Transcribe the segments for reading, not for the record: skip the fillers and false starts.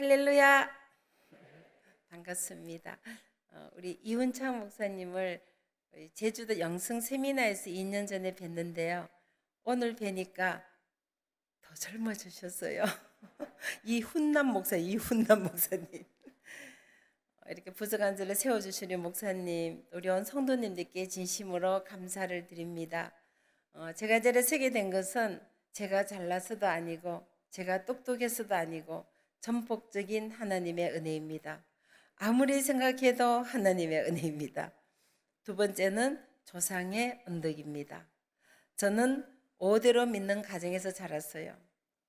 할렐루야. 반갑습니다. 우리 이훈창 목사님을 제주도 영성 세미나에서 2년 전에 뵀는데요. 오늘 뵈니까 더 젊어지셨어요. 이훈남 목사님. 이렇게 부석안전을 세워주시는 목사님, 우리 온 성도님들께 진심으로 감사를 드립니다. 제가 이 자리에 서게 된 것은 제가 잘나서도 아니고 제가 똑똑해서도 아니고 전폭적인 하나님의 은혜입니다. 아무리 생각해도 하나님의 은혜입니다. 두 번째는 조상의 언덕입니다. 저는 5대로 믿는 가정에서 자랐어요.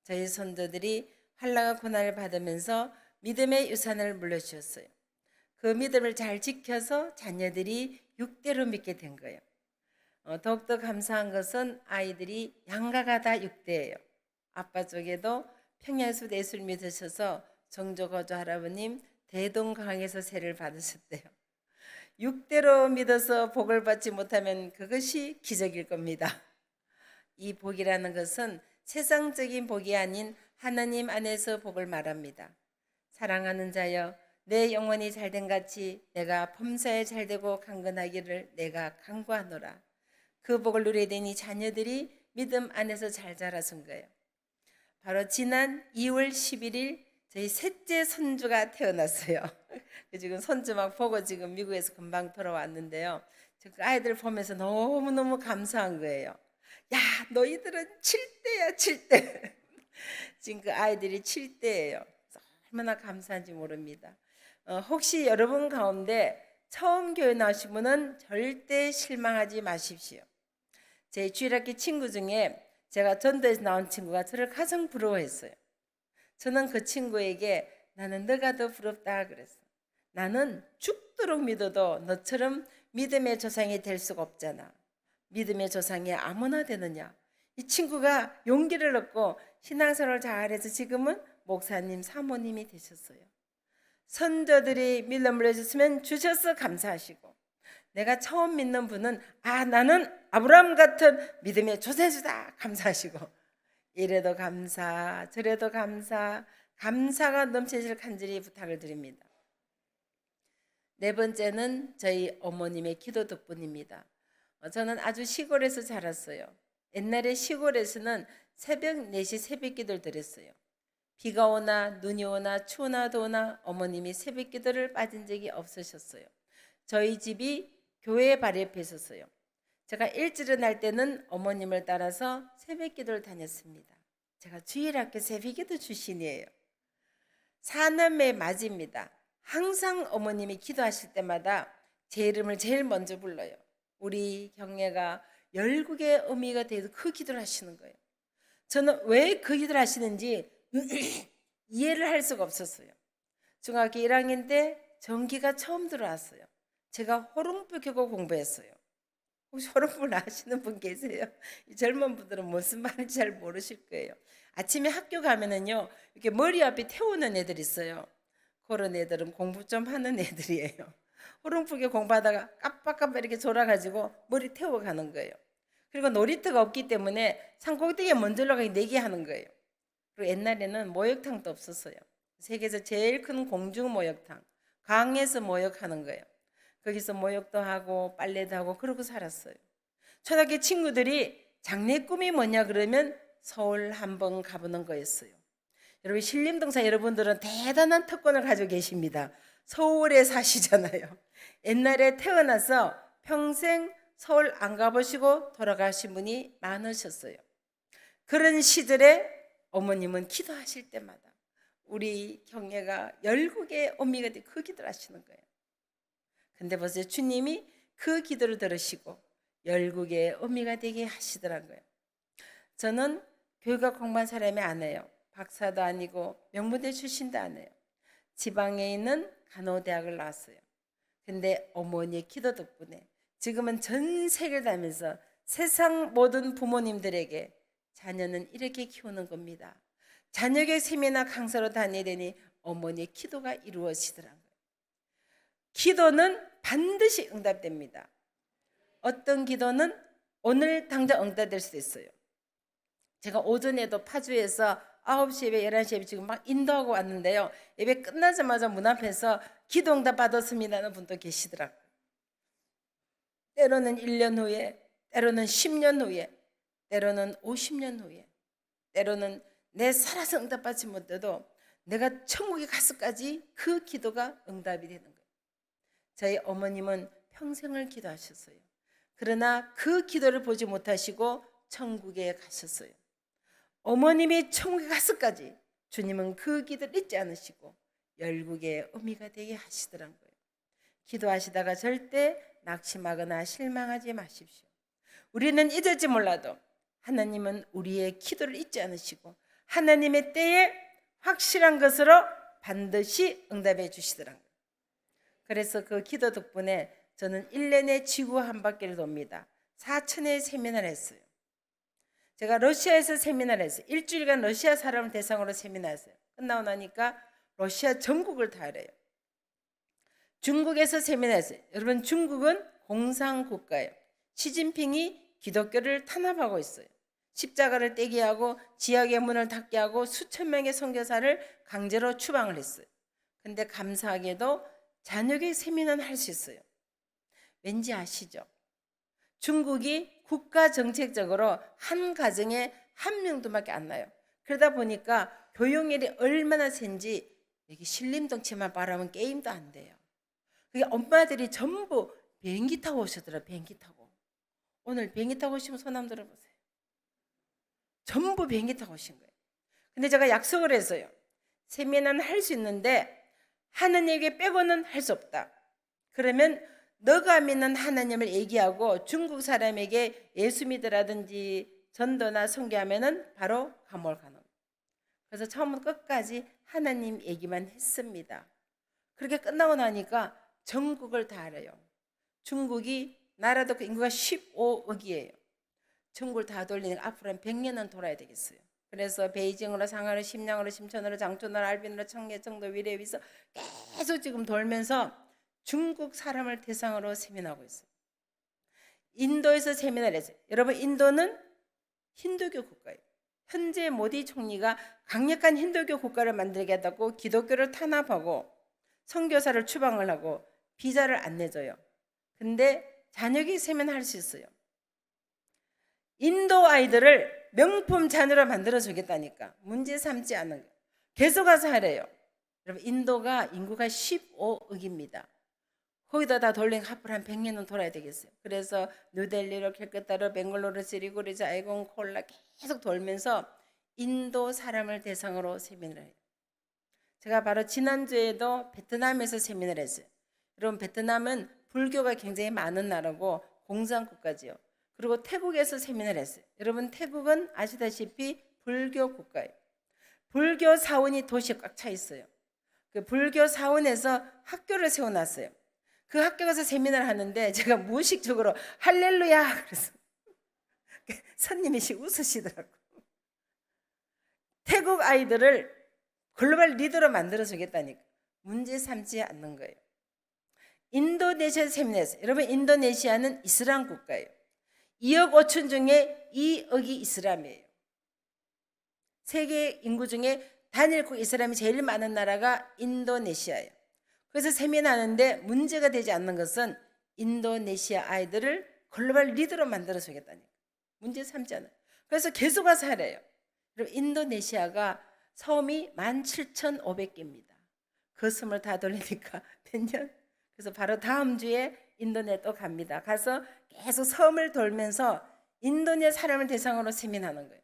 저희 선조들이 환난과 고난을 받으면서 믿음의 유산을 물려주셨어요. 그 믿음을 잘 지켜서 자녀들이 6대로 믿게 된 거예요. 더욱더 감사한 것은 아이들이 양가가 다 6대예요. 아빠 쪽에도 평양에서 예수를 믿으셔서 정조거조 할아버님 대동강에서 세를 받으셨대요. 6대로 믿어서 복을 받지 못하면 그것이 기적일 겁니다. 이 복이라는 것은 세상적인 복이 아닌 하나님 안에서 복을 말합니다. 사랑하는 자여, 내 영혼이 잘된 같이 내가 범사에 잘되고 강건하기를 내가 간구하노라. 그 복을 누리게 되니 자녀들이 믿음 안에서 잘 자라선 거예요. 바로 지난 2월 11일 저희 셋째 손주가 태어났어요. 지금 손주 막 보고 지금 미국에서 금방 돌아왔는데요. 그 아이들 보면서 너무너무 감사한 거예요. 야, 너희들은 7대야, 7대. 지금 그 아이들이 7대예요. 얼마나 감사한지 모릅니다. 혹시 여러분 가운데 처음 교회 나오신 분은 절대 실망하지 마십시오. 제 주일학교 친구 중에 제가 전도에서 나온 친구가 저를 가장 부러워했어요. 저는 그 친구에게 나는 너가 더 부럽다 그랬어. 나는 죽도록 믿어도 너처럼 믿음의 조상이 될 수가 없잖아. 믿음의 조상이 아무나 되느냐. 이 친구가 용기를 얻고 신앙생활을 잘해서 지금은 목사님, 사모님이 되셨어요. 선조들이 믿음을 해줬으면 주셔서 감사하시고, 내가 처음 믿는 분은 나는 아브라함 같은 믿음의 조세주다 감사하시고, 이래도 감사 저래도 감사, 감사가 넘치실 간절히 부탁을 드립니다. 네 번째는 저희 어머님의 기도 덕분입니다. 저는 아주 시골에서 자랐어요. 옛날에 시골에서는 새벽 4시 새벽 기도를 드렸어요. 비가 오나 눈이 오나 추우나 더우나 어머님이 새벽 기도를 빠진 적이 없으셨어요. 저희 집이 교회 바로 옆에 있었어요. 제가 일찍 일어날 때는 어머님을 따라서 새벽 기도를 다녔습니다. 제가 주일학교 새벽 기도 출신이에요. 사남매 맞입니다. 항상 어머님이 기도하실 때마다 제 이름을 제일 먼저 불러요. 우리 경례가 열국의 어미가 돼서 그 기도를 하시는 거예요. 저는 왜 그 기도를 하시는지 이해를 할 수가 없었어요. 중학교 1학년 때 전기가 처음 들어왔어요. 제가 호롱불 켜고 공부했어요. 혹시 호롱불 아시는 분 계세요? 이 젊은 분들은 무슨 말인지 잘 모르실 거예요. 아침에 학교 가면은요, 이렇게 머리 앞에 태우는 애들 있어요. 그런 애들은 공부 좀 하는 애들이에요. 호롱불 켜고 공부하다가 깜빡깜빡 이렇게 졸아가지고 머리 태워 가는 거예요. 그리고 놀이터가 없기 때문에 산꼭대기에 먼저 올라가기 내기하는 거예요. 그리고 옛날에는 목욕탕도 없었어요. 세계에서 제일 큰 공중 목욕탕, 강에서 목욕하는 거예요. 거기서 목욕도 하고 빨래도 하고 그러고 살았어요. 초등학교 친구들이 장래 꿈이 뭐냐 그러면 서울 한번 가보는 거였어요. 여러분 신림동사 여러분들은 대단한 특권을 가지고 계십니다. 서울에 사시잖아요. 옛날에 태어나서 평생 서울 안 가보시고 돌아가신 분이 많으셨어요. 그런 시절에 어머님은 기도하실 때마다 우리 경례가 열국의 어미가 되고 그 기도를 하시는 거예요. 근데 보세요, 주님이 그 기도를 들으시고 열국의 어미가 되게 하시더라고요. 저는 교육학 공부한 사람이 아니에요. 박사도 아니고 명문대 출신도 아니에요. 지방에 있는 간호대학을 나왔어요. 근데 어머니의 기도 덕분에 지금은 전 세계를 다니면서 세상 모든 부모님들에게 자녀는 이렇게 키우는 겁니다. 자녀교육 세미나 강사로 다니더니 어머니의 기도가 이루어지더라고요. 기도는 반드시 응답됩니다. 어떤 기도는 오늘 당장 응답될 수 있어요. 제가 오전에도 파주에서 9시 예배, 11시 예배 지금 막 인도하고 왔는데요. 예배 끝나자마자 문 앞에서 기도 응답 받았습니다는 분도 계시더라고요. 때로는 1년 후에, 때로는 10년 후에, 때로는 50년 후에, 때로는 내 살아서 응답받지 못해도 내가 천국에 갔을까지 그 기도가 응답이 되는 거예요. 저희 어머님은 평생을 기도하셨어요. 그러나 그 기도를 보지 못하시고 천국에 가셨어요. 어머님이 천국에 갔을까지 주님은 그 기도를 잊지 않으시고 열국의 의미가 되게 하시더란 거예요. 기도하시다가 절대 낙심하거나 실망하지 마십시오. 우리는 잊을지 몰라도 하나님은 우리의 기도를 잊지 않으시고 하나님의 때에 확실한 것으로 반드시 응답해 주시더란 거예요. 그래서 그 기도 덕분에 저는 1년에 지구 한 바퀴를 돕니다. 4천회 세미나를 했어요. 제가 러시아에서 세미나를 했어요. 일주일간 러시아 사람을 대상으로 세미나를 했어요. 끝나고 나니까 러시아 전국을 다 알아요. 중국에서 세미나를 했어요. 여러분, 중국은 공산국가예요. 시진핑이 기독교를 탄압하고 있어요. 십자가를 떼게 하고 지역의 문을 닫게 하고 수천 명의 선교사를 강제로 추방을 했어요. 근데 감사하게도 자녀교육 세미나는 할 수 있어요. 왠지 아시죠? 중국이 국가 정책적으로 한 가정에 한 명도밖에 안 나요. 그러다 보니까 교육열이 얼마나 센지 여기 신림동치만 바라면 게임도 안 돼요. 그게 엄마들이 전부 비행기 타고 오시더라고요. 비행기 타고. 오늘 비행기 타고 오시면 손 한번 들어보세요. 전부 비행기 타고 오신 거예요. 근데 제가 약속을 했어요. 세미나는 할 수 있는데 하나님에게 빼고는 할 수 없다. 그러면 너가 믿는 하나님을 얘기하고 중국 사람에게 예수 믿으라든지 전도나 선교하면은 바로 감옥을 가는 거예요. 그래서 처음부터 끝까지 하나님 얘기만 했습니다. 그렇게 끝나고 나니까 전국을 다 알아요. 중국이 나라도 인구가 15억이에요. 전국을 다 돌리는 앞으로 한 100년은 돌아야 되겠어요. 그래서 베이징으로 상하이로 심양으로 심천으로 장촌으로 알빈으로 청계 청도 위례 위서 계속 지금 돌면서 중국 사람을 대상으로 세미나하고 있어요. 인도에서 세미나를 했어요. 여러분, 인도는 힌두교 국가예요. 현재 모디 총리가 강력한 힌두교 국가를 만들겠다고 기독교를 탄압하고 선교사를 추방을 하고 비자를 안 내줘요. 근데 자녀교육 세미나 할 수 있어요. 인도 아이들을 명품 자녀로 만들어 주겠다니까 문제 삼지 않는 거예요. 계속 가서 하래요. 여러분, 인도가 인구가 15억입니다. 거기다 다 돌리면 앞으로 한 100년은 돌아야 되겠어요. 그래서 뉴델리로 캘커타로 벵글로르 시리구리 자이공 콜라 계속 돌면서 인도 사람을 대상으로 세미나를 해요. 제가 바로 지난주에도 베트남에서 세미나를 했어요. 여러분, 베트남은 불교가 굉장히 많은 나라고 공산국가지요. 그리고 태국에서 세미나를 했어요. 여러분, 태국은 아시다시피 불교 국가예요. 불교 사원이 도시에 꽉 차 있어요. 그 불교 사원에서 학교를 세워놨어요. 그 학교 가서 세미나를 하는데 제가 무의식적으로 할렐루야 그래서 선님이시 웃으시더라고요. 태국 아이들을 글로벌 리더로 만들어 주겠다니까 문제 삼지 않는 거예요. 인도네시아 세미나에서, 여러분, 인도네시아는 이슬람 국가예요. 2억 5천 중에 2억이 이슬람이에요. 세계 인구 중에 단일국 이슬람이 제일 많은 나라가 인도네시아예요. 그래서 세미나 하는데 문제가 되지 않는 것은 인도네시아 아이들을 글로벌 리더로 만들어 주겠다니까 문제 삼지 않아요. 그래서 계속 와서 하래요. 그리고 인도네시아가 섬이 17,500개입니다. 그 섬을 다 돌리니까 몇 년? 그래서 바로 다음 주에 인도네 또 갑니다. 가서 계속 섬을 돌면서 인도네 사람을 대상으로 세미나하는 거예요.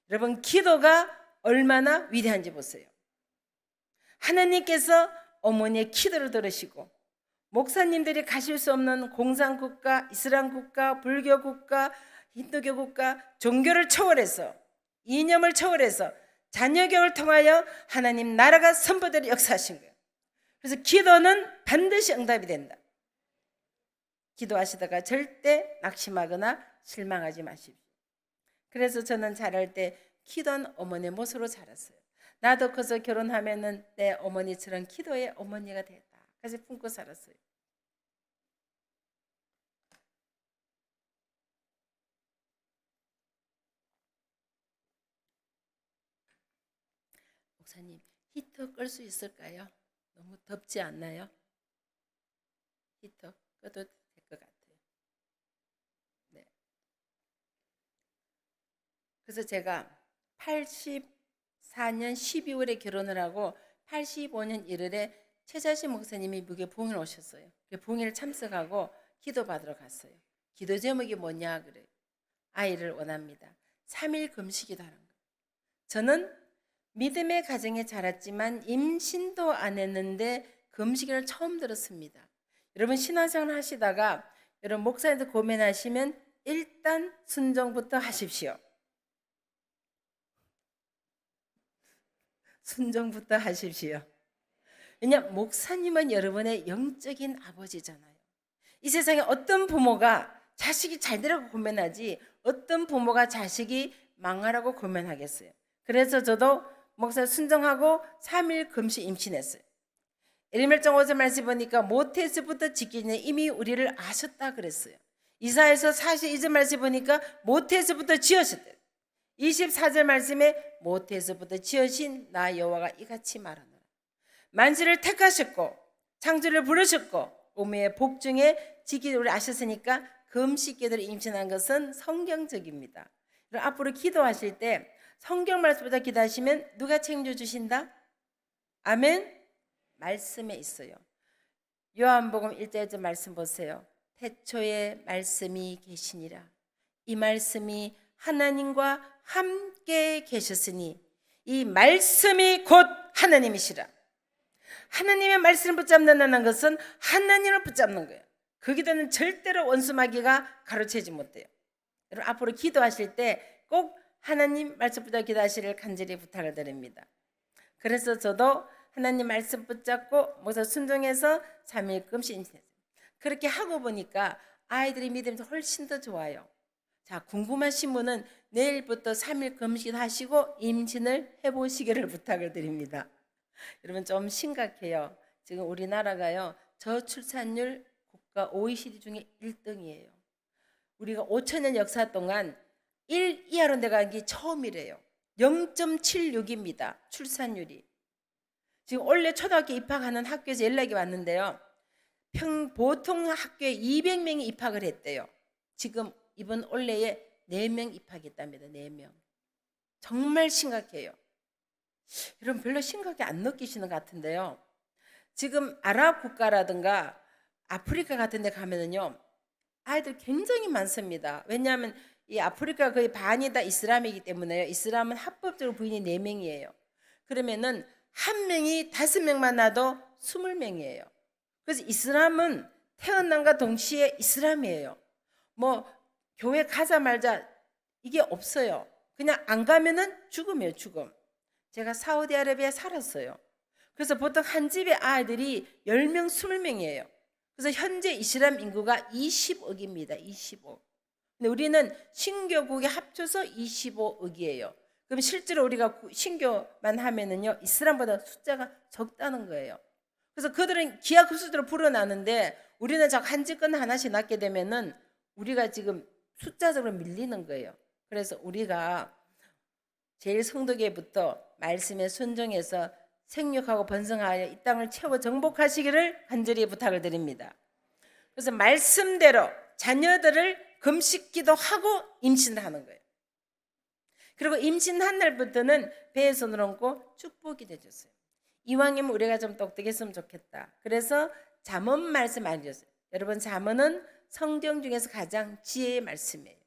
여러분, 기도가 얼마나 위대한지 보세요. 하나님께서 어머니의 기도를 들으시고 목사님들이 가실 수 없는 공산국가, 이슬람 국가, 불교 국가, 힌두교 국가, 종교를 초월해서, 이념을 초월해서 자녀교육을 통하여 하나님 나라가 선포되는 역사하신 거예요. 그래서 기도는 반드시 응답이 된다. 기도하시다가 절대 낙심하거나 실망하지 마십시오. 그래서 저는 자랄 때 기도한 어머니의 모습으로 자랐어요. 나도 커서 결혼하면은 내 어머니처럼 기도의 어머니가 되겠다. 그래서 품고 살았어요. 목사님, 히터 끌 수 있을까요? 너무 덥지 않나요? 히터 꺼도 될 것 같아요. 네. 그래서 제가 84년 12월에 결혼을 하고 85년 1월에 최자신 목사님이 미국에 부흥을 오셨어요. 부흥회를 참석하고 기도받으러 갔어요. 기도 제목이 뭐냐 그래요. 아이를 원합니다. 3일 금식이다라는 거예요. 저는 믿음의 가정에 자랐지만 임신도 안 했는데 금식을 처음 들었습니다. 여러분 신앙생활 하시다가 여러분 목사님한테 고민하시면 일단 순종부터 하십시오. 순종부터 하십시오. 왜냐하면 목사님은 여러분의 영적인 아버지잖아요. 이 세상에 어떤 부모가 자식이 잘 되라고 고민하지 어떤 부모가 자식이 망하라고 고민하겠어요. 그래서 저도 목사 순종하고 3일 금식 임신했어요. 에리멜장 5절 말씀 보니까 모태에서부터 지키니 이미 우리를 아셨다 그랬어요. 이사야서 42절 말씀 보니까 모태에서부터 지으셨대요. 24절 말씀에 모태에서부터 지으신 나 여호와가 이같이 말하노라. 만주를 택하셨고 창조를 부르셨고 우매의 복중에 지키를 우리 아셨으니까 금식기도를 임신한 것은 성경적입니다. 앞으로 기도하실 때 성경 말씀보다 기도하시면 누가 챙겨주신다? 아멘? 말씀에 있어요. 요한복음 1절 말씀 보세요. 태초에 말씀이 계시니라. 이 말씀이 하나님과 함께 계셨으니 이 말씀이 곧 하나님이시라. 하나님의 말씀을 붙잡는다는 것은 하나님을 붙잡는 거예요. 그 기도는 절대로 원수마귀가 가로채지 못해요. 여러분 앞으로 기도하실 때 꼭 하나님 말씀 붙잡고 기도하시기를 간절히 부탁을 드립니다. 그래서 저도 하나님 말씀 붙잡고 목사 순종해서 3일 금식 임신했어요. 그렇게 하고 보니까 아이들이 믿음이 훨씬 더 좋아요. 자, 궁금하신 분은 내일부터 3일 금식 하시고 임신을 해보시기를 부탁을 드립니다. 여러분 좀 심각해요. 지금 우리나라가요 저출산율 국가 OECD 중에 1등이에요. 우리가 5천년 역사 동안 1 이하로 내려간 게 처음이래요. 0.76입니다. 출산율이. 지금 원래 초등학교 입학하는 학교에서 연락이 왔는데요. 보통 학교에 200명이 입학을 했대요. 지금 이번 올해에 4명 입학했답니다. 4명. 정말 심각해요. 여러분 별로 심각하게 안 느끼시는 것 같은데요. 지금 아랍 국가라든가 아프리카 같은 데 가면은요. 아이들 굉장히 많습니다. 왜냐하면 이 아프리카 거의 반이 다 이슬람이기 때문에요. 이슬람은 합법적으로 부인이 4명이에요. 그러면은 한 명이 5명만 나도 20명이에요. 그래서 이슬람은 태어남과 동시에 이슬람이에요. 뭐 교회 가자 말자 이게 없어요. 그냥 안 가면은 죽음이에요. 죽음. 제가 사우디아라비아에 살았어요. 그래서 보통 한 집에 아이들이 10명, 20명이에요. 그래서 현재 이슬람 인구가 20억입니다. 20억. 근데 우리는 신교국에 합쳐서 25억이에요. 그럼 실제로 우리가 신교만 하면은요, 이슬람보다 숫자가 적다는 거예요. 그래서 그들은 기하급수적으로 불어나는데 우리는 자꾸 한 집권 하나씩 낳게 되면은 우리가 지금 숫자적으로 밀리는 거예요. 그래서 우리가 제일 성도계부터 말씀에 순종해서 생육하고 번성하여 이 땅을 채워 정복하시기를 간절히 부탁을 드립니다. 그래서 말씀대로 자녀들을 금식기도 하고 임신을 하는 거예요. 그리고 임신한 날부터는 배에 손을 얹고 축복이 되줬어요. 이왕이면 우리가 좀 똑똑했으면 좋겠다. 그래서 잠언 말씀 많이 줬어요. 여러분 잠언은 성경 중에서 가장 지혜의 말씀이에요.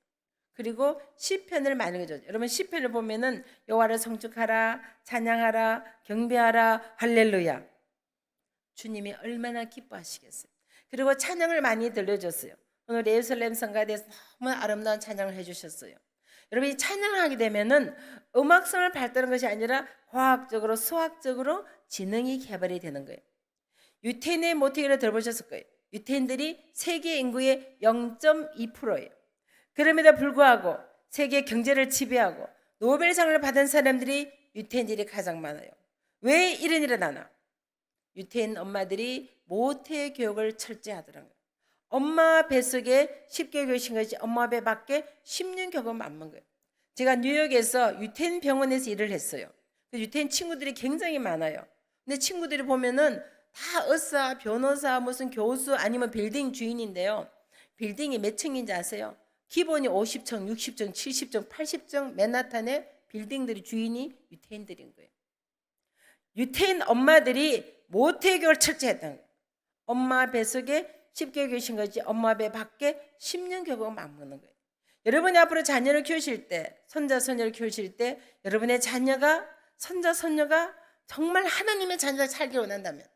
그리고 시편을 많이 줘요. 여러분 시편을 보면은 여호와를 성축하라, 찬양하라, 경배하라, 할렐루야. 주님이 얼마나 기뻐하시겠어요. 그리고 찬양을 많이 들려줬어요. 오늘 예루살렘 성가에 대해서 너무 아름다운 찬양을 해주셨어요. 여러분 이 찬양을 하게 되면은 음악성을 발달하는 것이 아니라 과학적으로 수학적으로 지능이 개발이 되는 거예요. 유태인의 모태기를 들어보셨을 거예요. 유태인들이 세계 인구의 0.2%예요. 그럼에도 불구하고 세계 경제를 지배하고 노벨상을 받은 사람들이 유태인들이 가장 많아요. 왜 이런 일이 나나? 유태인 엄마들이 모태 교육을 철저히 하더라고요. 엄마 뱃속에 10개월 교육신 것이 엄마 배 밖에 10년 경험 안 먹은 거예요. 제가 뉴욕에서 유태인 병원에서 일을 했어요. 그 유태인 친구들이 굉장히 많아요. 근데 친구들이 보면은 다 의사, 변호사, 무슨 교수 아니면 빌딩 주인인데요. 빌딩이 몇 층인지 아세요? 기본이 50층, 60층, 70층, 80층 맨하탄의 빌딩들이 주인이 유태인들인 거예요. 유태인 엄마들이 모태교를 철저했던 거예요. 엄마 뱃속에 10개월 계신 거지 엄마 배 밖에 10년 교육을 맞먹는 거예요. 여러분이 앞으로 자녀를 키우실 때, 손자, 손녀를 키우실 때 여러분의 자녀가, 손자, 손녀가 정말 하나님의 자녀가 살기를 원한다면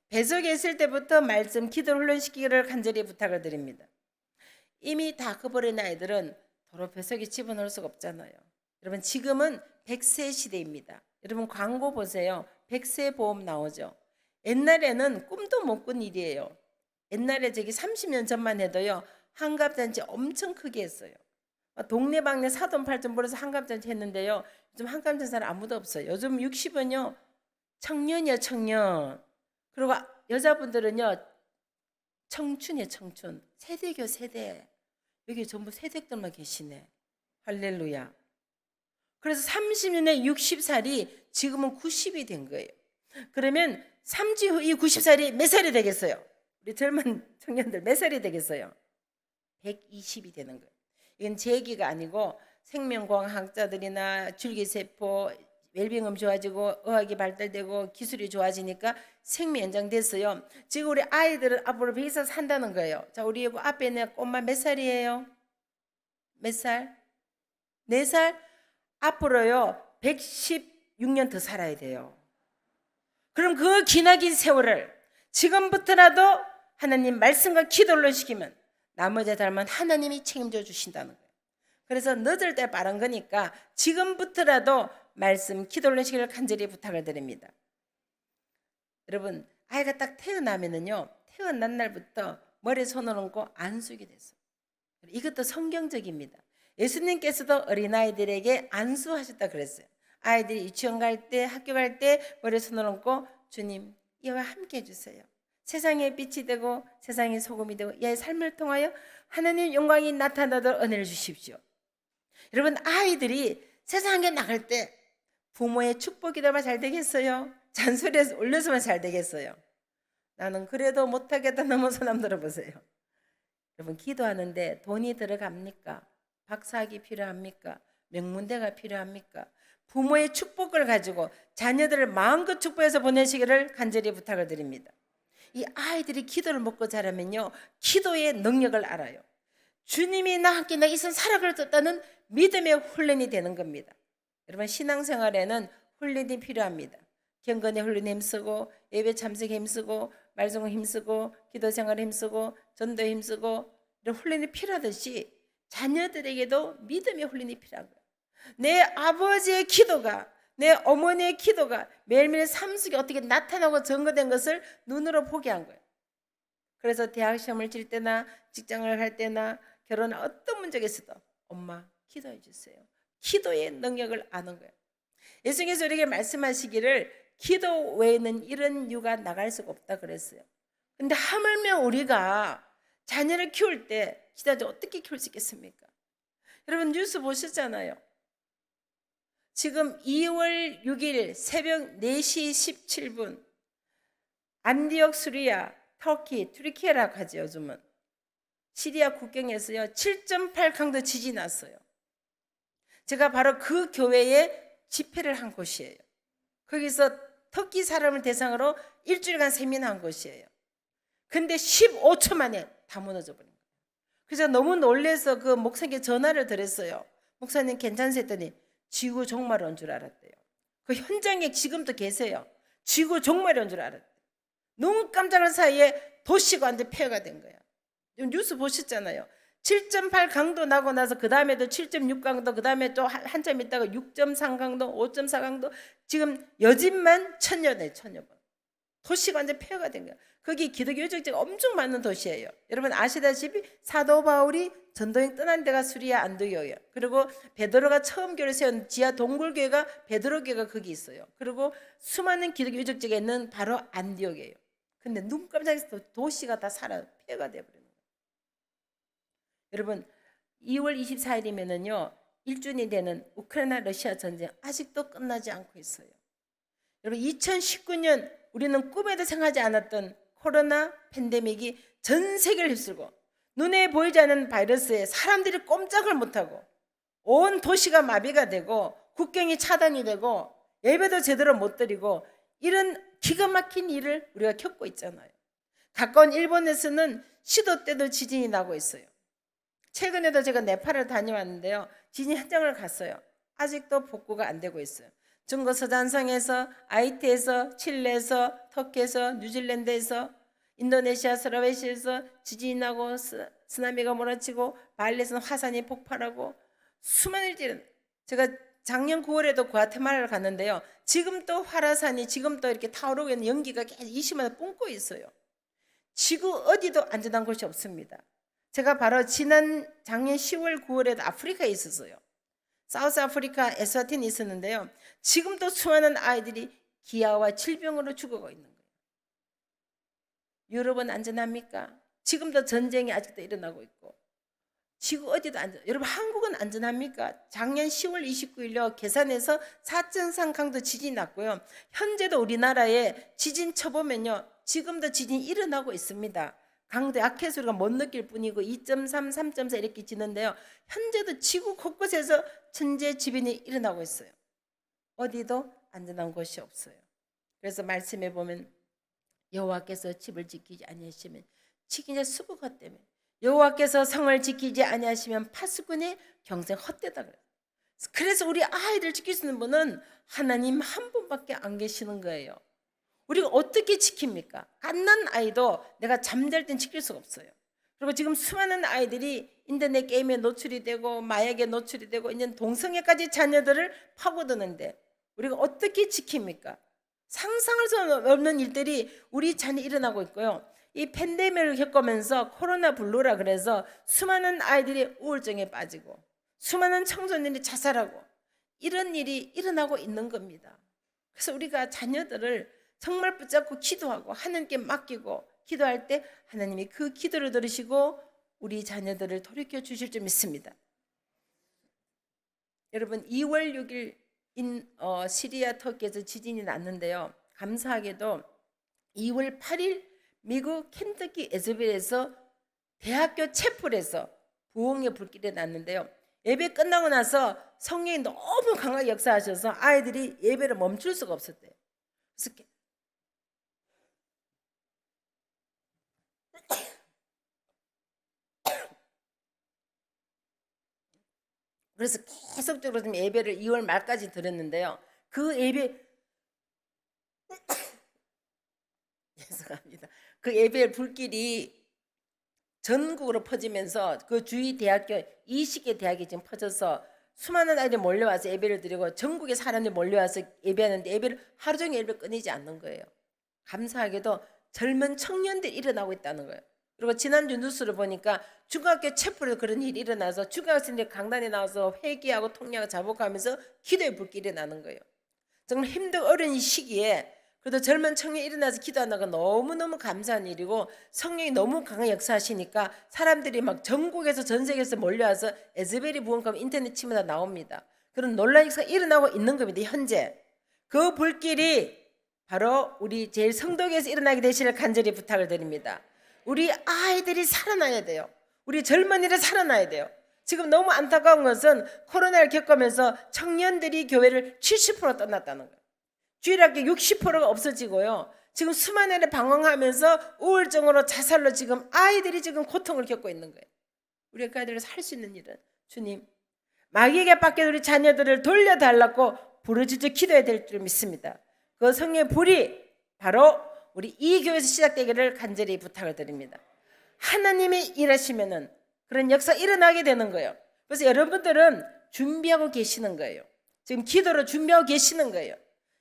뱃속에 있을 때부터 말씀, 기도를 훈련시키기를 간절히 부탁을 드립니다. 이미 다 커버린 아이들은 도로 뱃속에 집어넣을 수가 없잖아요. 여러분 지금은 100세 시대입니다. 여러분 광고 보세요. 100세 보험 나오죠. 옛날에는 꿈도 못 꾼 일이에요. 옛날에 저기 30년 전만 해도요. 한갑잔치 엄청 크게 했어요. 동네방네 사돈 팔돈 벌어서 한갑잔치 했는데요. 요즘 한갑잔치 사람 아무도 없어요. 요즘 60은요. 청년이요 청년. 그리고 여자분들은요. 청춘이에요 청춘. 세대교 세대. 여기 전부 세댁들만 계시네. 할렐루야. 그래서 30년에 60살이 지금은 90이 된 거예요. 그러면 3주 후 이 90살이 몇 살이 되겠어요? 우리 젊은 청년들 몇 살이 되겠어요? 120이 되는 거예요. 이건 제 얘기가 아니고 생명공학자들이나 줄기세포, 웰빙음 좋아지고 의학이 발달되고 기술이 좋아지니까 생명 연장됐어요. 지금 우리 아이들은 앞으로 100살 산다는 거예요. 자, 우리 앞에 있는 꼬마 몇 살이에요? 몇 살? 4살? 앞으로요 116년 더 살아야 돼요. 그럼 그 기나긴 세월을 지금부터라도 하나님 말씀과 기도를 시키면 나머지 닮은 하나님이 책임져 주신다는 거예요. 그래서 늦을 때 빠른 거니까 지금부터라도 말씀, 기도를 시키기를 간절히 부탁을 드립니다. 여러분 아이가 딱 태어나면은요 태어난 날부터 머리에 손을 얹고 안수하게 됐어요. 이것도 성경적입니다. 예수님께서도 어린아이들에게 안수하셨다 그랬어요. 아이들이 유치원 갈 때 학교 갈 때 머리에 손을 얹고 주님 이와 함께 해주세요. 세상의 빛이 되고 세상의 소금이 되고 얘의 삶을 통하여 하나님 영광이 나타나도록 은혜를 주십시오. 여러분 아이들이 세상에 나갈 때 부모의 축복이라면 잘 되겠어요? 잔소리에서 올려서만 잘 되겠어요? 나는 그래도 못하겠다 너무 손 한번 들어보세요. 여러분 기도하는데 돈이 들어갑니까? 박사학위 필요합니까? 명문대가 필요합니까? 부모의 축복을 가지고 자녀들을 마음껏 축복해서 보내시기를 간절히 부탁을 드립니다. 이 아이들이 기도를 먹고 자라면요 기도의 능력을 알아요. 주님이 나와 함께 나 이 선 살아갈 수 없다는 믿음의 훈련이 되는 겁니다. 여러분 신앙생활에는 훈련이 필요합니다. 경건의 훈련에 힘쓰고 예배 참석에 힘쓰고 말씀에 힘쓰고 기도생활에 힘쓰고 전도에 힘쓰고 이런 훈련이 필요하듯이 자녀들에게도 믿음의 훈련이 필요하고요. 내 아버지의 기도가 내 어머니의 기도가 매일매일 삶 속에 어떻게 나타나고 증거된 것을 눈으로 보게 한 거예요. 그래서 대학 시험을 칠 때나 직장을 할 때나 결혼할 어떤 문제가 있어도 엄마 기도해 주세요. 기도의 능력을 아는 거예요. 예수님께서 우리에게 말씀하시기를 기도 외에는 이런 유가 나갈 수가 없다 그랬어요. 근데 하물며 우리가 자녀를 키울 때 기도하지 어떻게 키울 수 있겠습니까? 여러분 뉴스 보셨잖아요. 지금 2월 6일 새벽 4시 17분 안디옥 수리아 터키 튀르키예라고 하죠. 요즘은 시리아 국경에서요 7.8 강도 지진이 났어요. 제가 바로 그 교회에 집회를 한 곳이에요. 거기서 터키 사람을 대상으로 일주일간 세미나한 곳이에요. 근데 15초 만에 다 무너져 버린 거예요. 그래서 너무 놀라서 그 목사님께 전화를 드렸어요. 목사님 괜찮으세요? 했더니 지구 종말이 온 줄 알았대요. 그 현장에 지금도 계세요. 지구 종말이 온 줄 알았대요. 너무 깜짝할 사이에 도시가 완전 폐허가 된 거예요. 뉴스 보셨잖아요. 7.8 강도 나고 나서 그 다음에도 7.6 강도, 그 다음에 또 한참 있다가 6.3 강도, 5.4 강도, 지금 여진만 천여 번. 도시가 완전 폐허가 된 거예요. 거기 기독교 유적지가 엄청 많은 도시예요. 여러분 아시다시피 사도 바울이 전도행 떠난 데가 수리아 안디옥이에요. 그리고 베드로가 처음 교회를 세운 지하 동굴교회가 베드로교회가 거기 있어요. 그리고 수많은 기독교 유적지가 있는 바로 안디옥이에요. 근데 눈 깜짝해서 도시가 다 폐허가 되어버리는 거예요. 여러분 2월 24일이면은요 1주년이 되는 우크라이나 러시아 전쟁 아직도 끝나지 않고 있어요. 여러분 2019년 우리는 꿈에도 생각하지 않았던 코로나 팬데믹이 전 세계를 휩쓸고 눈에 보이지 않는 바이러스에 사람들이 꼼짝을 못하고 온 도시가 마비가 되고 국경이 차단이 되고 예배도 제대로 못 드리고 이런 기가 막힌 일을 우리가 겪고 있잖아요. 가까운 일본에서는 시도 때도 지진이 나고 있어요. 최근에도 제가 네팔을 다녀왔는데요. 지진 현장을 갔어요. 아직도 복구가 안 되고 있어요. 중국 서잔성에서, 아이티에서, 칠레에서, 터키에서, 뉴질랜드에서, 인도네시아, 슬라베시에서 지진이 나고 쓰나미가 몰아치고 발리에서는 화산이 폭발하고 수많은 일들은 제가 작년 9월에도 과테말라를 갔는데요. 지금 또 화라산이 지금 또 이렇게 타오르고 있는 연기가 계속 20만 뿜고 있어요. 지구 어디도 안전한 곳이 없습니다. 제가 바로 작년 10월 9월에도 아프리카에 있었어요. 사우스 아프리카 에스와틴이 있었는데요. 지금도 수많은 아이들이 기아와 질병으로 죽어가고 있는 거예요. 유럽은 안전합니까? 지금도 전쟁이 아직도 일어나고 있고 지구 어디도 안전. 여러분 한국은 안전합니까? 작년 10월 29일요 계산에서 4.3 강도 지진이 났고요. 현재도 우리나라에 지진 쳐보면요 지금도 지진이 일어나고 있습니다. 강도 약해서 우리가 못 느낄 뿐이고 2.3, 3.4 이렇게 지는데요. 현재도 지구 곳곳에서 천재지변이 일어나고 있어요. 어디도 안전한 곳이 없어요. 그래서 말씀해 보면 여호와께서 집을 지키지 아니하시면 지키자 수고가 때문에 여호와께서 성을 지키지 아니하시면 파수꾼의 경생 헛되다 그래요. 그래서 우리 아이들 지킬 수 있는 분은 하나님 한 분밖에 안 계시는 거예요. 우리가 어떻게 지킵니까? 갓난 아이도 내가 잠잘 땐 지킬 수가 없어요. 그리고 지금 수많은 아이들이 인터넷 게임에 노출이 되고 마약에 노출이 되고 이제 동성애까지 자녀들을 파고드는데 우리가 어떻게 지킵니까? 상상할 수 없는 일들이 우리 자녀에 일어나고 있고요. 이 팬데믹을 겪으면서 코로나 블루라 그래서 수많은 아이들이 우울증에 빠지고 수많은 청소년이 자살하고 이런 일이 일어나고 있는 겁니다. 그래서 우리가 자녀들을 정말 붙잡고 기도하고 하나님께 맡기고 기도할 때 하나님이 그 기도를 들으시고 우리 자녀들을 돌이켜 주실 줄 믿습니다. 여러분 2월 6일 시리아 터키에서 지진이 났는데요. 감사하게도 2월 8일 미국 켄터키 에즈빌에서 대학교 채플에서 부흥의 불길이 났는데요. 예배 끝나고 나서 성령이 너무 강하게 역사하셔서 아이들이 예배를 멈출 수가 없었대요. 그래서 계속적으로 좀 예배를 2월 말까지 드렸는데요. 그 예배 죄송합니다. 그 예배의 불길이 전국으로 퍼지면서 그 주위 대학교 20개 대학이 지금 퍼져서 수많은 아이들이 몰려와서 예배를 드리고 전국의 사람들이 몰려와서 예배하는데 예배를 하루 종일 예배 끊이지 않는 거예요. 감사하게도 젊은 청년들이 일어나고 있다는 거예요. 그리고 지난주 뉴스를 보니까 중학교 체포로 그런 일이 일어나서 중학생들이 강단에 나와서 회개하고 통역하고 자복하면서 기도의 불길이 나는 거예요. 정말 힘든 어려운 시기에 그래도 젊은 청년이 일어나서 기도하는 건 너무너무 감사한 일이고 성령이 너무 강하게 역사하시니까 사람들이 막 전국에서 전 세계에서 몰려와서 에즈베리 부흥감 인터넷 치면 다 나옵니다. 그런 논란 역사가 일어나고 있는 겁니다. 현재 그 불길이 바로 우리 제일 성도교에서 일어나게 되시를 간절히 부탁을 드립니다. 우리 아이들이 살아나야 돼요. 우리 젊은이들 살아나야 돼요. 지금 너무 안타까운 것은 코로나를 겪으면서 청년들이 교회를 70% 떠났다는 거예요. 주일학교 60%가 없어지고요. 지금 수많은 애를 방황하면서 우울증으로 자살로 지금 아이들이 지금 고통을 겪고 있는 거예요. 우리 그 아이들을 살 수 있는 일은 주님 마귀에게 뺏긴 우리 자녀들을 돌려달라고 부르짖어 기도해야 될 줄 믿습니다. 그 성령의 불이 바로 우리 이 교회에서 시작되기를 간절히 부탁을 드립니다. 하나님이 일하시면은 그런 역사 일어나게 되는 거예요. 그래서 여러분들은 준비하고 계시는 거예요. 지금 기도로 준비하고 계시는 거예요.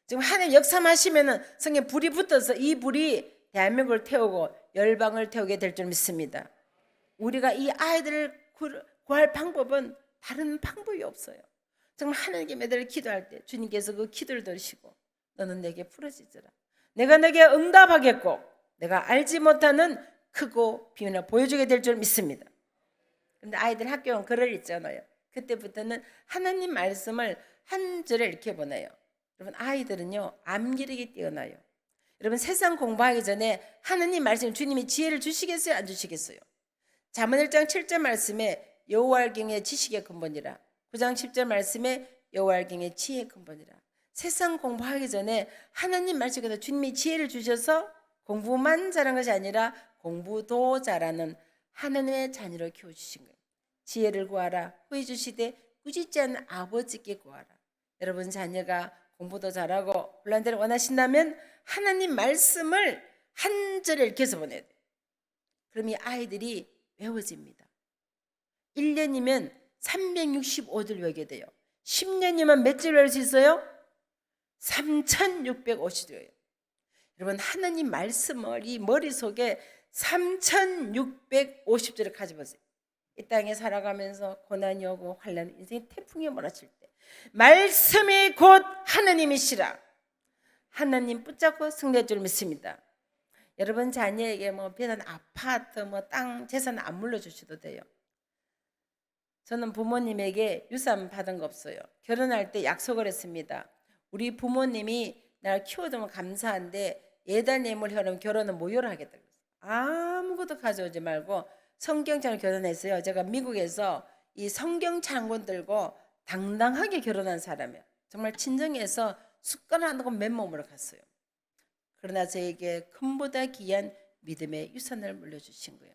지금 하나님 역사하시면은 성령 불이 붙어서 이 불이 대한민국을 태우고 열방을 태우게 될 줄 믿습니다. 우리가 이 아이들을 구할 방법은 다른 방법이 없어요. 정말 하나님께 매달 기도할 때 주님께서 그 기도를 들으시고 너는 내게 부르짖으라. 내가 내게 응답하겠고 내가 알지 못하는 크고 비밀을 보여주게 될 줄 믿습니다. 근데 아이들 학교는 글을 읽잖아요. 그때부터는 하나님 말씀을 한 줄에 이렇게 보내요. 여러분 아이들은요 암기력이 뛰어나요. 여러분 세상 공부하기 전에 하느님 말씀 주님이 지혜를 주시겠어요? 안 주시겠어요? 잠언 1장 7절 말씀에 여호와를 경외 지식의 근본이라 9장 10절 말씀에 여호와를 경외 지혜의 근본이라. 세상 공부하기 전에 하나님 말씀에서 주님이 지혜를 주셔서 공부만 잘한 것이 아니라 공부도 잘하는 하나님의 자녀로 키워주신 거예요. 지혜를 구하라 후히 주시되 꾸짖지 않는 아버지께 구하라. 여러분 자녀가 공부도 잘하고 혼란대를 원하신다면 하나님 말씀을 한 절에 읽혀서 보내야 돼요. 그럼 이 아이들이 외워집니다. 1년이면 365절 외우게 돼요. 10년이면 몇 절 외울 수 있어요? 3650절이에요. 여러분 하나님 말씀을 이 머릿속에 3650절을 가져보세요. 이 땅에 살아가면서 고난이 오고 환난, 인생의 태풍이 몰아칠 때 말씀이 곧 하나님이시라. 하나님 붙잡고 승리할 줄 믿습니다. 여러분 자녀에게 뭐 비싼 아파트, 뭐 땅, 재산 안 물려주셔도 돼요. 저는 부모님에게 유산 받은 거 없어요. 결혼할 때 약속을 했습니다. 우리 부모님이 나를 키워주면 감사한데 예단 예물처럼 결혼은 무효로 하겠다. 아무것도 가져오지 말고 성경처럼 결혼했어요. 제가 미국에서 이 성경 창권 들고 당당하게 결혼한 사람이에요. 정말 친정에서 숟가락 안 넣고 맨몸으로 갔어요. 그러나 저에게 금보다 귀한 믿음의 유산을 물려주신 거예요.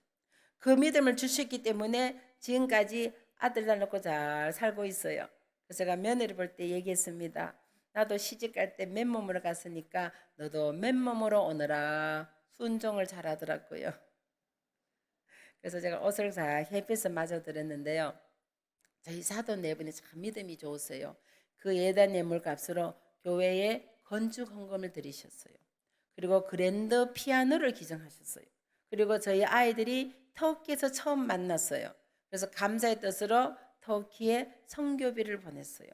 그 믿음을 주셨기 때문에 지금까지 아들 날 놓고 잘 살고 있어요. 그래서 제가 며느리 볼 때 얘기했습니다. 나도 시집 갈 때 맨몸으로 갔으니까 너도 맨몸으로 오너라. 순종을 잘하더라고요. 그래서 제가 옷을 잘 햇빛에 맞아 드렸는데요. 저희 사돈 네 분이 참 믿음이 좋으세요. 그 예단 예물 값으로 교회에 건축 헌금을 드리셨어요. 그리고 그랜드 피아노를 기증하셨어요. 그리고 저희 아이들이 터키에서 처음 만났어요. 그래서 감사의 뜻으로 터키에 선교비를 보냈어요.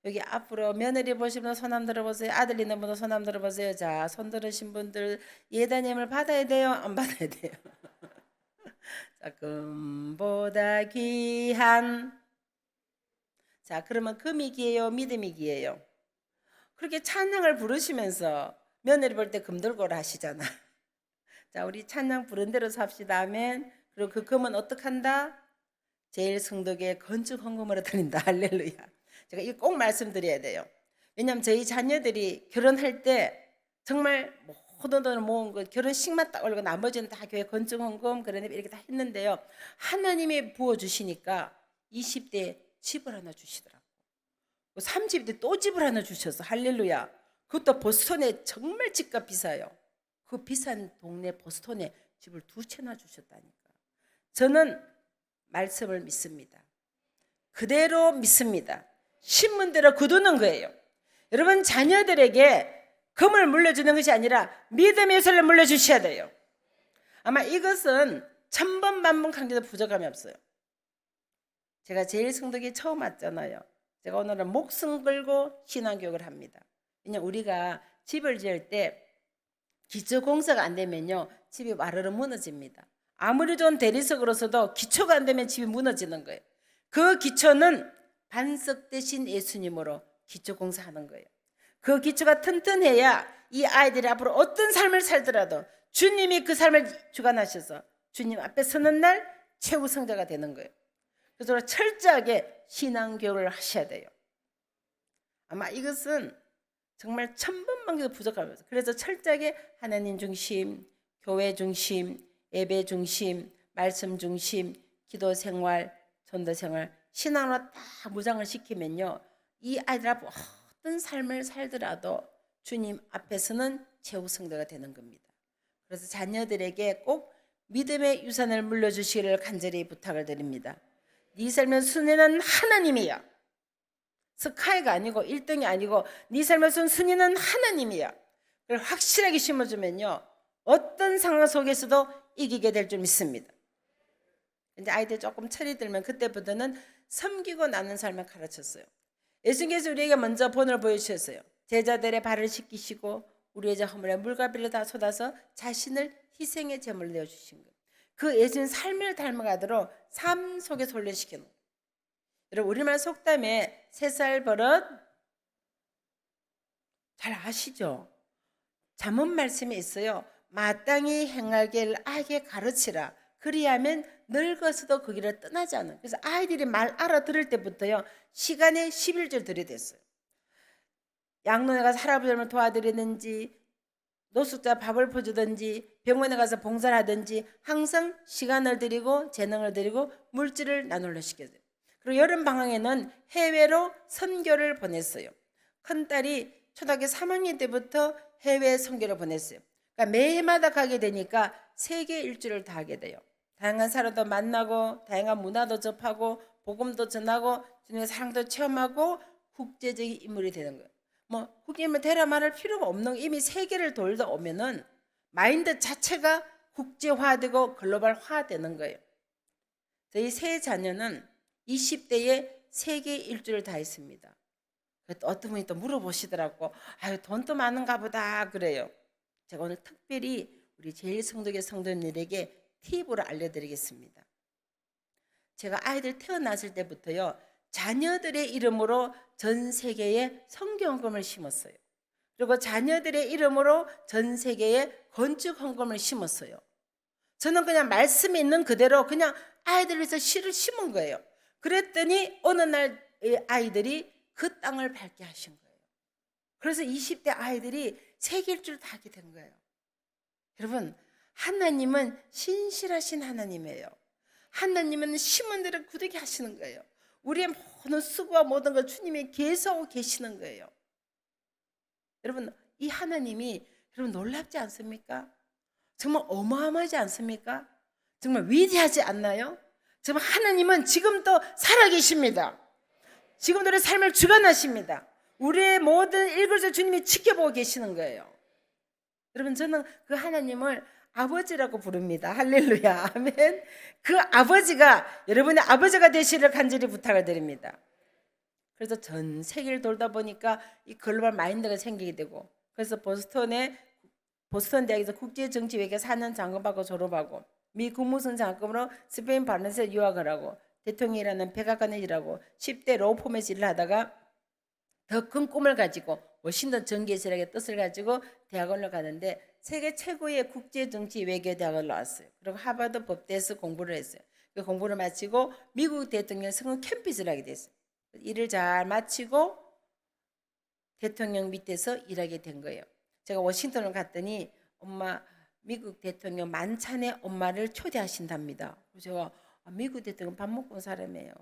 여기 앞으로 며느리 보시면 손 한번 들어보세요. 아들 있는 분도 손 한번 들어보세요. 자, 손 들으신 분들 예단 예물 받아야 돼요? 안 받아야 돼요? 자, 금보다 귀한. 자, 그러면 금이 귀해요? 믿음이 귀해요? 그렇게 찬양을 부르시면서 며느리 볼 때 금 들고 오라 하시잖아. 자, 우리 찬양 부른 대로 삽시다. 아멘. 그리고 그 금은 어떻게 한다? 제일 성덕에 건축 헌금으로 드린다. 할렐루야. 제가 이거 꼭 말씀드려야 돼요. 왜냐하면 저희 자녀들이 결혼할 때 정말 모든 돈을 모은 거 결혼식만 딱 올리고 나머지는 다 교회 건축 헌금 그런 이렇게 다 했는데요. 하나님이 부어주시니까 20대에 집을 하나 주시더라고요. 30대 또 집을 하나 주셔서 할렐루야. 그것도 보스턴에 정말 집값 비싸요. 그 비싼 동네 보스턴에 집을 2채나 주셨다니까. 저는 말씀을 믿습니다. 그대로 믿습니다. 신문대로 거두는 거예요. 여러분 자녀들에게 금을 물려주는 것이 아니라 믿음의 요소를 물려주셔야 돼요. 아마 이것은 천번 만번 강조도 부족함이 없어요. 제가 제일 성덕에 처음 왔잖아요. 제가 오늘은 목숨 걸고 신앙교육을 합니다. 왜냐하면 우리가 집을 지을 때 기초공사가 안 되면요 집이 와르르 무너집니다. 아무리 좋은 대리석으로서도 기초가 안 되면 집이 무너지는 거예요. 그 기초는 반석 대신 예수님으로 기초공사하는 거예요. 그 기초가 튼튼해야 이 아이들이 앞으로 어떤 삶을 살더라도 주님이 그 삶을 주관하셔서 주님 앞에 서는 날 최고 성자가 되는 거예요. 그래서 철저하게 신앙교육을 하셔야 돼요. 아마 이것은 정말 천번만개도 부족합니다. 그래서 철저하게 하나님 중심, 교회 중심, 예배 중심, 말씀 중심, 기도 생활, 전도 생활, 신앙으로 다 무장을 시키면요 이 아이들 앞에 어떤 삶을 살더라도 주님 앞에서는 최후 성도가 되는 겁니다. 그래서 자녀들에게 꼭 믿음의 유산을 물려주시기를 간절히 부탁을 드립니다. 네 삶의 순위는 하나님이야. 스카이가 아니고 1등이 아니고 네 삶의 순위는 하나님이야. 그걸 확실하게 심어주면요 어떤 상황 속에서도 이기게 될 줄 믿습니다. 이제 아이들 조금 철이 들면 그때부터는 섬기고 나는 삶을 가르쳤어요. 예수님께서 우리에게 먼저 본을 보여주셨어요. 제자들의 발을 씻기시고 우리의 허물에 물과 비를 다 쏟아서 자신을 희생의 제물로 내어주신 거예요. 그 예수님 삶을 닮아가도록 삶 속에 훈련시키는 거예요. 여러분 우리말 속담에 3살 버릇 잘 아시죠? 잠언 말씀에 있어요. 마땅히 행할 길을 아이에게 가르치라. 그리하면 늙어서도 그 길을 떠나지 않아. 그래서 아이들이 말 알아들을 때부터요, 시간에 11절 들여댔어요. 양로에 가서 할아버지를 도와드리는지, 노숙자 밥을 퍼주든지, 병원에 가서 봉사를 하든지 항상 시간을 들이고 재능을 들이고 물질을 나눌러 시켜요. 그리고 여름 방학에는 해외로 선교를 보냈어요. 큰딸이 초등학교 3학년 때부터 해외 선교를 보냈어요. 그러니까 매해마다 가게 되니까 세계 일주를 다 하게 돼요. 다양한 사람도 만나고 다양한 문화도 접하고 복음도 전하고 주님의 사랑도 체험하고 국제적인 인물이 되는 거예요. 뭐 국임을 대라 말할 필요가 없는 거, 이미 세계를 돌다 오면은 마인드 자체가 국제화되고 글로벌화되는 거예요. 저희 세 자녀는 20대에 세계 일주를 다 했습니다. 어떤 분이 또 물어보시더라고. 아유, 돈도 많은가 보다 그래요. 제가 오늘 특별히 우리 제일 성도계 성도님들에게 팁으로 알려드리겠습니다. 제가 아이들 태어났을 때부터요, 자녀들의 이름으로 전 세계에 성경헌금을 심었어요. 그리고 자녀들의 이름으로 전 세계에 건축헌금을 심었어요. 저는 그냥 말씀이 있는 그대로 그냥 아이들을 위해서 씨를 심은 거예요. 그랬더니 어느 날 아이들이 그 땅을 밟게 하신 거예요. 그래서 20대 아이들이 세계 일주를 다 하게 된 거예요. 여러분, 하나님은 신실하신 하나님이에요. 하나님은 심은 대로 굳게 하시는 거예요. 우리의 모든 수고와 모든 걸 주님이 계속하고 계시는 거예요. 여러분, 이 하나님이 여러분 놀랍지 않습니까? 정말 어마어마하지 않습니까? 정말 위대하지 않나요? 정말 하나님은 지금도 살아계십니다. 지금도 우리 삶을 주관하십니다. 우리의 모든 일거를 주님이 지켜보고 계시는 거예요. 여러분, 저는 그 하나님을 아버지라고 부릅니다. 할렐루야, 아멘. 그 아버지가 여러분의 아버지가 되시기를 간절히 부탁을 드립니다. 그래서 전 세계를 돌다 보니까 이 글로벌 마인드가 생기게 되고, 그래서 보스턴 대학에서 국제정치외교 4년 장학받고 졸업하고, 미 국무성 장학금으로 스페인 바르셀로나에 유학을 하고, 대통령이라는 백악관에 일하고 10대 로펌에서 일을 하다가 더 큰 꿈을 가지고 워싱턴 전개실학의 뜻을 가지고 대학원을 가는데 세계 최고의 국제정치 외교대학을 나왔어요. 그리고 하버드 법대에서 공부를 했어요. 그 공부를 마치고 미국 대통령 선거 캠프를 하게 됐어요. 일을 잘 마치고 대통령 밑에서 일하게 된 거예요. 제가 워싱턴을 갔더니 엄마 미국 대통령 만찬에 엄마를 초대하신답니다. 그래서 제가 미국 대통령 밥 먹고 온 사람이에요.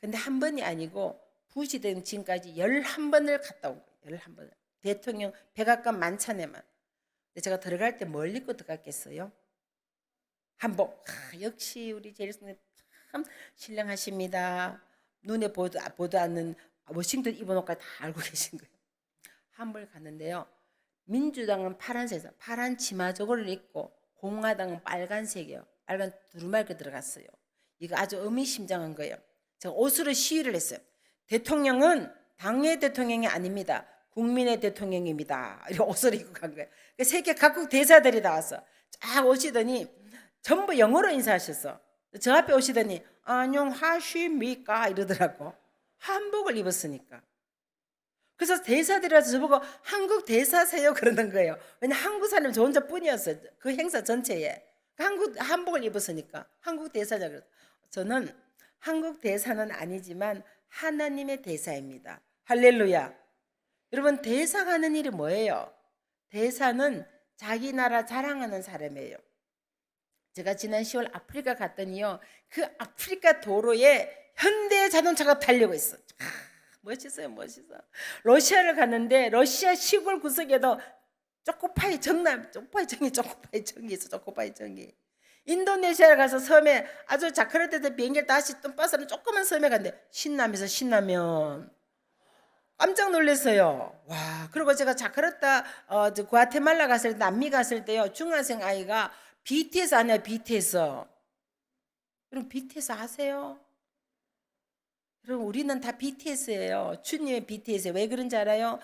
근데 한 번이 아니고 부시 된 지금까지 11번을 갔다 온 거예요. 11번을. 대통령 백악관 만찬에만. 근데 제가 들어갈 때 뭘 입고 들어갔겠어요? 한복. 역시 우리 제일성님 참 신령하십니다. 눈에 보도 않는 워싱턴 입어놓고 다 알고 계신 거예요. 한복을 갔는데요. 민주당은 파란색에서 파란 치마 저고를 입고 공화당은 빨간색이요. 빨간 두루마리 입고 들어갔어요. 이거 아주 의미심장한 거예요. 제가 옷으로 시위를 했어요. 대통령은 당의 대통령이 아닙니다. 국민의 대통령입니다. 이렇게 옷을 입고 간 거예요. 세계 각국 대사들이 나와서 쫙 오시더니 전부 영어로 인사하셨어. 저 앞에 오시더니 안녕하십니까 이러더라고. 한복을 입었으니까. 그래서 대사들이 와서 저보고 한국 대사세요 그러는 거예요. 왜냐 한국 사람이 저 혼자뿐이었어요. 그 행사 전체에. 한복을 입었으니까 한국 대사자 그랬어요. 저는 한국 대사는 아니지만 하나님의 대사입니다. 할렐루야. 여러분, 대사가 하는 일이 뭐예요? 대사는 자기 나라 자랑하는 사람이에요. 제가 지난 10월 아프리카 갔더니요, 그 아프리카 도로에 현대 자동차가 달리고 있어. 멋있어요, 멋있어. 러시아를 갔는데 러시아 시골 구석에도 초코파이 정이 있어. 초코파이 정이. 인도네시아를 가서 섬에 아주 자카르타에서 비행기를 다시 뜸빠서는 조그만 섬에 갔는데 신라면 깜짝 놀랐어요. 와, 그리고 제가 자카르타 과테말라 갔을 때 남미 갔을 때요, 중학생 아이가 BTS 아니야, BTS. 여러분 BTS 아세요? 여러분 우리는 다 BTS예요. 주님의 BTS. 왜 그런지 알아요?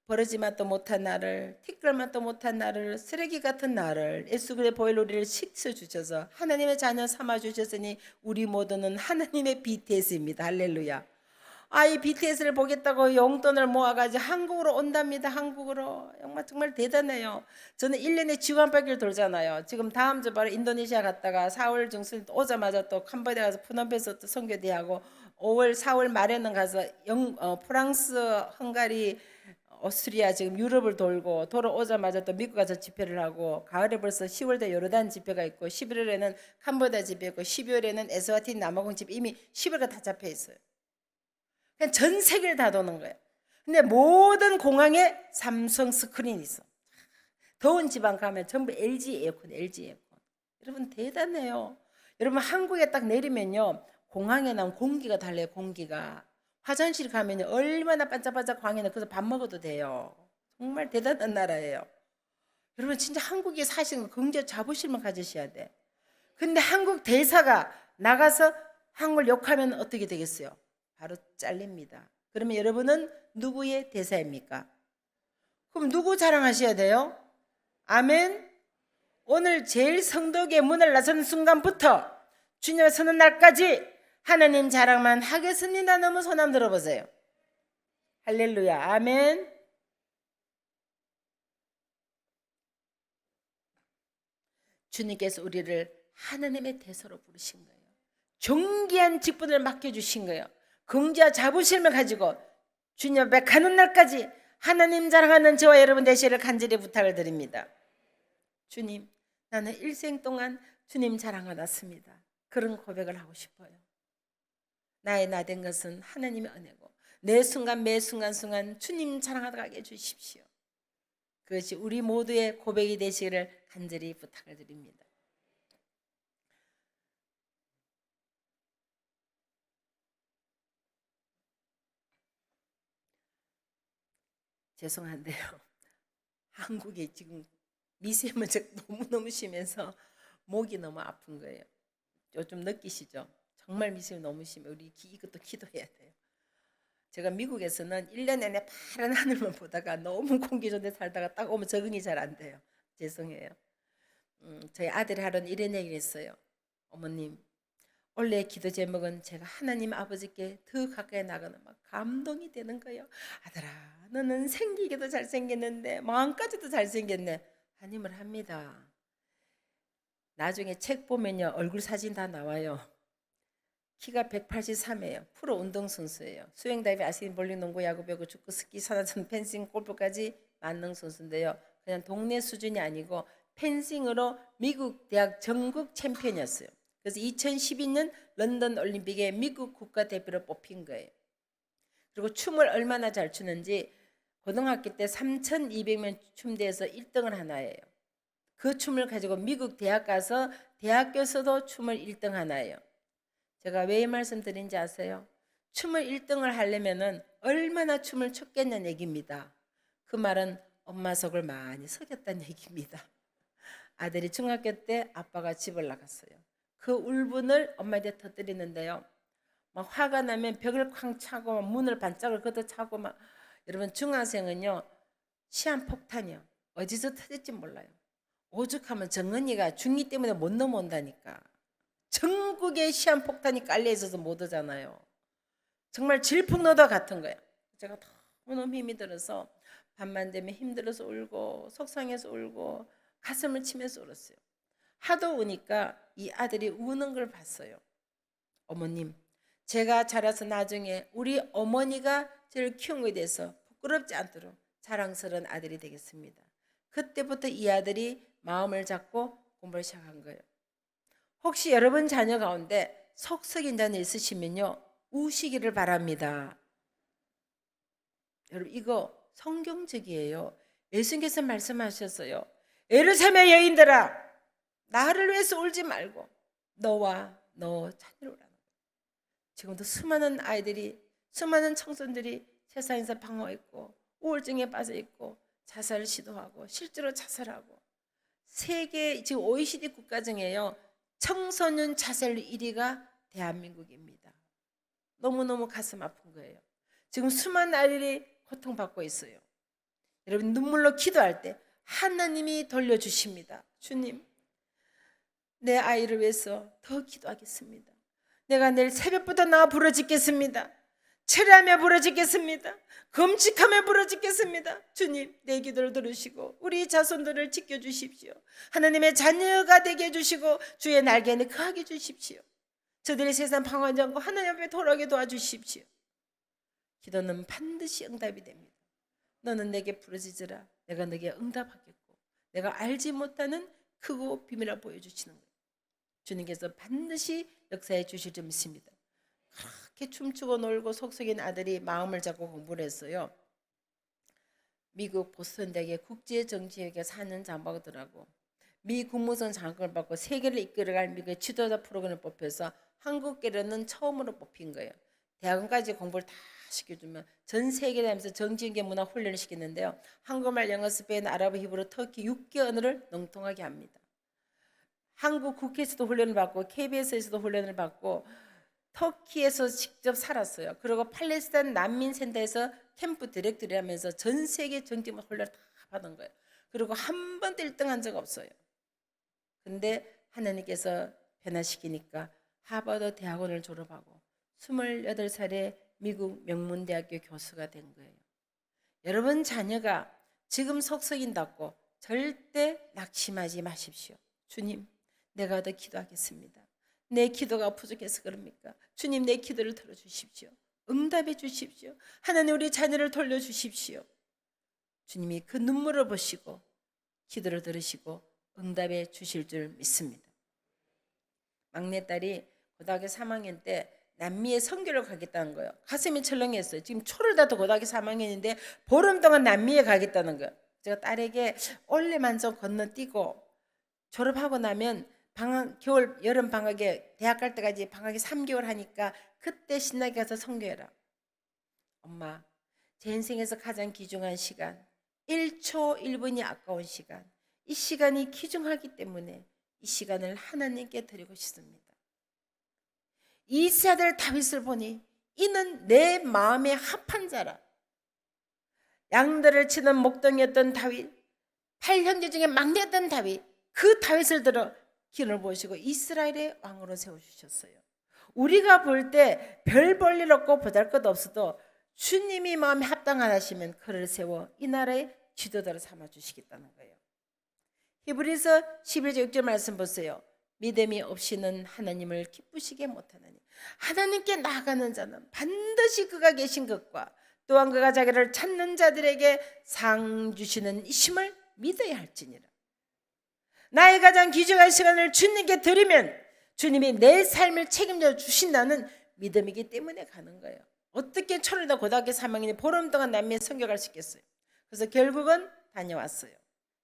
버르지 맛도 못한 나를, 티끌 맛도 못한 나를, 쓰레기 같은 나를 예수 그리스도의 보혈로 우리를 씻어주셔서 하나님의 자녀 삼아주셨으니 우리 모두는 하나님의 BTS입니다. 할렐루야. 아이 BTS를 보겠다고 용돈을 모아가지고 한국으로 온답니다. 한국으로. 정말 대단해요. 저는 1년에 지구 한 바퀴를 돌잖아요. 지금 다음 주 바로 인도네시아 갔다가 4월 중순에 오자마자 또 캄보디아 가서 푸놈펜에서 또 선교대하고 4월 말에는 가서 프랑스, 헝가리, 오스트리아 지금 유럽을 돌고 돌아오자마자 또 미국 가서 집회를 하고 가을에 벌써 10월에 요르단 집회가 있고 11월에는 캄보디아 집회 있고 12월에는 에스와티니 남아공 집회 이미 10월가 다 잡혀 있어요. 그냥 전 세계를 다 도는 거예요. 근데 모든 공항에 삼성 스크린이 있어. 더운 지방 가면 전부 LG 에어컨, LG 에어컨. 여러분 대단해요. 여러분 한국에 딱 내리면요. 공항에 나온 공기가 달라요. 공기가. 화장실 가면 얼마나 반짝반짝 광해요. 그래서 밥 먹어도 돼요. 정말 대단한 나라예요. 여러분 진짜 한국에 사시는 거 굉장히 자부심을 가지셔야 돼. 근데 한국 대사가 나가서 한국을 욕하면 어떻게 되겠어요? 바로 잘립니다. 그러면 여러분은 누구의 대사입니까? 그럼 누구 자랑하셔야 돼요? 아멘. 오늘 제일 성덕의 문을 나서는 순간부터 주님을 서는 날까지 하나님 자랑만 하겠습니다. 너무 손 한번 들어보세요. 할렐루야. 아멘. 주님께서 우리를 하나님의 대사로 부르신 거예요. 존귀한 직분을 맡겨주신 거예요. 긍지와 자부심을 가지고 주님 앞에 가는 날까지 하나님 자랑하는 저와 여러분 되시기를 간절히 부탁을 드립니다. 주님, 나는 일생 동안 주님 자랑하였습니다. 그런 고백을 하고 싶어요. 나의 나 된 것은 하나님의 은혜고 내 순간 매 순간순간 주님 자랑하다 가게 해주십시오. 그것이 우리 모두의 고백이 되시기를 간절히 부탁을 드립니다. 죄송한데요. 한국에 지금 미세먼지가 너무너무 심해서 목이 너무 아픈 거예요. 요즘 느끼시죠? 정말 미세먼지 너무 심해. 우리 이것도 기도해야 돼요. 제가 미국에서는 1년 내내 파란 하늘만 보다가 너무 공기 좋은 데 살다가 딱 오면 적응이 잘 안 돼요. 죄송해요. 저희 아들이 하루는 이런 얘기를 했어요. 어머님, 원래 기도 제목은 제가 하나님 아버지께 더 가까이 나가는 막 감동이 되는 거예요. 아들아, 너는 생기기도 잘생겼는데 마음까지도 잘생겼네. 하나님을 합니다. 나중에 책 보면요 얼굴 사진 다 나와요. 키가 183이에요. 프로 운동선수예요. 수영, 다이빙, 아시안 볼링, 농구, 야구, 배구, 축구, 스키, 산화전, 펜싱, 골프까지 만능 선수인데요. 그냥 동네 수준이 아니고 펜싱으로 미국 대학 전국 챔피언이었어요. 그래서 2012년 런던 올림픽에 미국 국가대표로 뽑힌 거예요. 그리고 춤을 얼마나 잘 추는지 고등학교 때 3,200명 춤대에서 1등을 하나예요. 그 춤을 가지고 미국 대학 가서 대학교에서도 춤을 1등 하나예요. 제가 왜 이 말씀 드린지 아세요? 춤을 1등을 하려면 얼마나 춤을 췄겠냐는 얘기입니다. 그 말은 엄마 속을 많이 썩였다는 얘기입니다. 아들이 중학교 때 아빠가 집을 나갔어요. 그 울분을 엄마한테 터뜨리는데요. 막 화가 나면 벽을 쾅 차고 문을 반짝을 걷어차고 막. 여러분 중학생은요 시한폭탄이요. 어디서 터질지 몰라요. 오죽하면 정은이가 중2 때문에 못 넘어온다니까. 전국에 시한폭탄이 깔려 있어서 못 오잖아요. 정말 질풍노도 같은 거예요. 제가 너무 힘이 들어서 밤만 되면 힘들어서 울고 속상해서 울고 가슴을 치면서 울었어요. 하도 우니까 이 아들이 우는 걸 봤어요. 어머님, 제가 자라서 나중에 우리 어머니가 저를 키운 것에 대해서 부끄럽지 않도록 자랑스러운 아들이 되겠습니다. 그때부터 이 아들이 마음을 잡고 공부를 시작한 거예요. 혹시 여러분 자녀 가운데 속썩인 자녀 있으시면요 우시기를 바랍니다. 여러분 이거 성경적이에요. 예수님께서 말씀하셨어요. 예루살렘의 여인들아 나를 위해서 울지 말고 너와 너 자녀를 울라. 지금도 수많은 아이들이 수많은 청소년들이 세상에서 방황했고 우울증에 빠져있고 자살을 시도하고 실제로 자살하고 세계 지금 OECD 국가 중에요 청소년 자살 1위가 대한민국입니다. 너무너무 가슴 아픈 거예요. 지금 수많은 아이들이 고통받고 있어요. 여러분 눈물로 기도할 때 하나님이 돌려주십니다. 주님 내 아이를 위해서 더 기도하겠습니다. 내가 내일 새벽부터 나와 부르짖겠습니다. 철회하며 부르짖겠습니다. 금식하며 부르짖겠습니다. 주님, 내 기도를 들으시고 우리 자손들을 지켜주십시오. 하나님의 자녀가 되게 해주시고 주의 날개에 거하게 해주십시오. 저들의 세상 방황전과 하나님 앞에 돌아오게 도와주십시오. 기도는 반드시 응답이 됩니다. 너는 내게 부르짖으라. 내가 너에게 응답하겠고 내가 알지 못하는 크고 비밀을 보여주시는 거예요. 주님께서 반드시 역사해 주실 줄 믿습니다. 그렇게 춤추고 놀고 속썩인 아들이 마음을 잡고 공부를 했어요. 미국 보스턴 대학의 국제정치학에 4년 장박하더라고. 미 국무성 장학금을 받고 세계를 이끌어갈 미국의 지도자 프로그램을 뽑혀서 한국계로는 처음으로 뽑힌 거예요. 대학원까지 공부를 다 시켜주면 전 세계에 다니면서 정치인계 문화 훈련을 시키는데요. 한국말, 영어, 스페인, 아랍어, 히브리, 터키 6개 언어를 능통하게 합니다. 한국 국회에서도 훈련을 받고 KBS에서도 훈련을 받고 터키에서 직접 살았어요. 그리고 팔레스타인 난민센터에서 캠프 디렉터를 하면서 전 세계 정치 훈련을 다 받은 거예요. 그리고 한 번도 1등 한 적 없어요. 근데 하나님께서 변화시키니까 하버드 대학원을 졸업하고 28살에 미국 명문대학교 교수가 된 거예요. 여러분 자녀가 지금 속썩인다고 절대 낙심하지 마십시오. 주님, 내가 더 기도하겠습니다. 내 기도가 부족해서 그럽니까? 주님, 내 기도를 들어주십시오. 응답해 주십시오. 하나님, 우리 자녀를 돌려주십시오. 주님이 그 눈물을 보시고 기도를 들으시고 응답해 주실 줄 믿습니다. 막내딸이 고등학교 3학년 때 남미에 선교를 가겠다는 거예요. 가슴이 철렁했어요. 지금 초를 다도 고등학교 3학년인데 보름 동안 남미에 가겠다는 거예요. 제가 딸에게 올해만 좀 건너뛰고 졸업하고 나면 겨울 여름 방학에 대학 갈 때까지 방학이 3개월 하니까 그때 신나게 가서 선교해라. 엄마, 제 인생에서 가장 귀중한 시간, 1초 1분이 아까운 시간, 이 시간이 귀중하기 때문에 이 시간을 하나님께 드리고 싶습니다. 이세 아들 다윗을 보니 이는 내 마음에 합한 자라. 양들을 치는 목동이었던 다윗, 8형제 중에 막내였던 다윗, 그 다윗을 들어 기름을 부으시고 이스라엘의 왕으로 세워주셨어요. 우리가 볼 때 별 볼 일 없고 보잘것 없어도 주님이 마음에 합당하시면 그를 세워 이 나라의 지도자로 삼아주시겠다는 거예요. 히브리서 11절 6절 말씀 보세요. 믿음이 없이는 하나님을 기쁘시게 못하나니 하나님께 나아가는 자는 반드시 그가 계신 것과 또한 그가 자기를 찾는 자들에게 상 주시는 이심을 믿어야 할지니라. 나의 가장 귀중한 시간을 주님께 드리면 주님이 내 삶을 책임져 주신다는 믿음이기 때문에 가는 거예요. 어떻게 초로다 고등학교 3학년이 보름 동안 남미에 선교 갈 수 있겠어요? 그래서 결국은 다녀왔어요.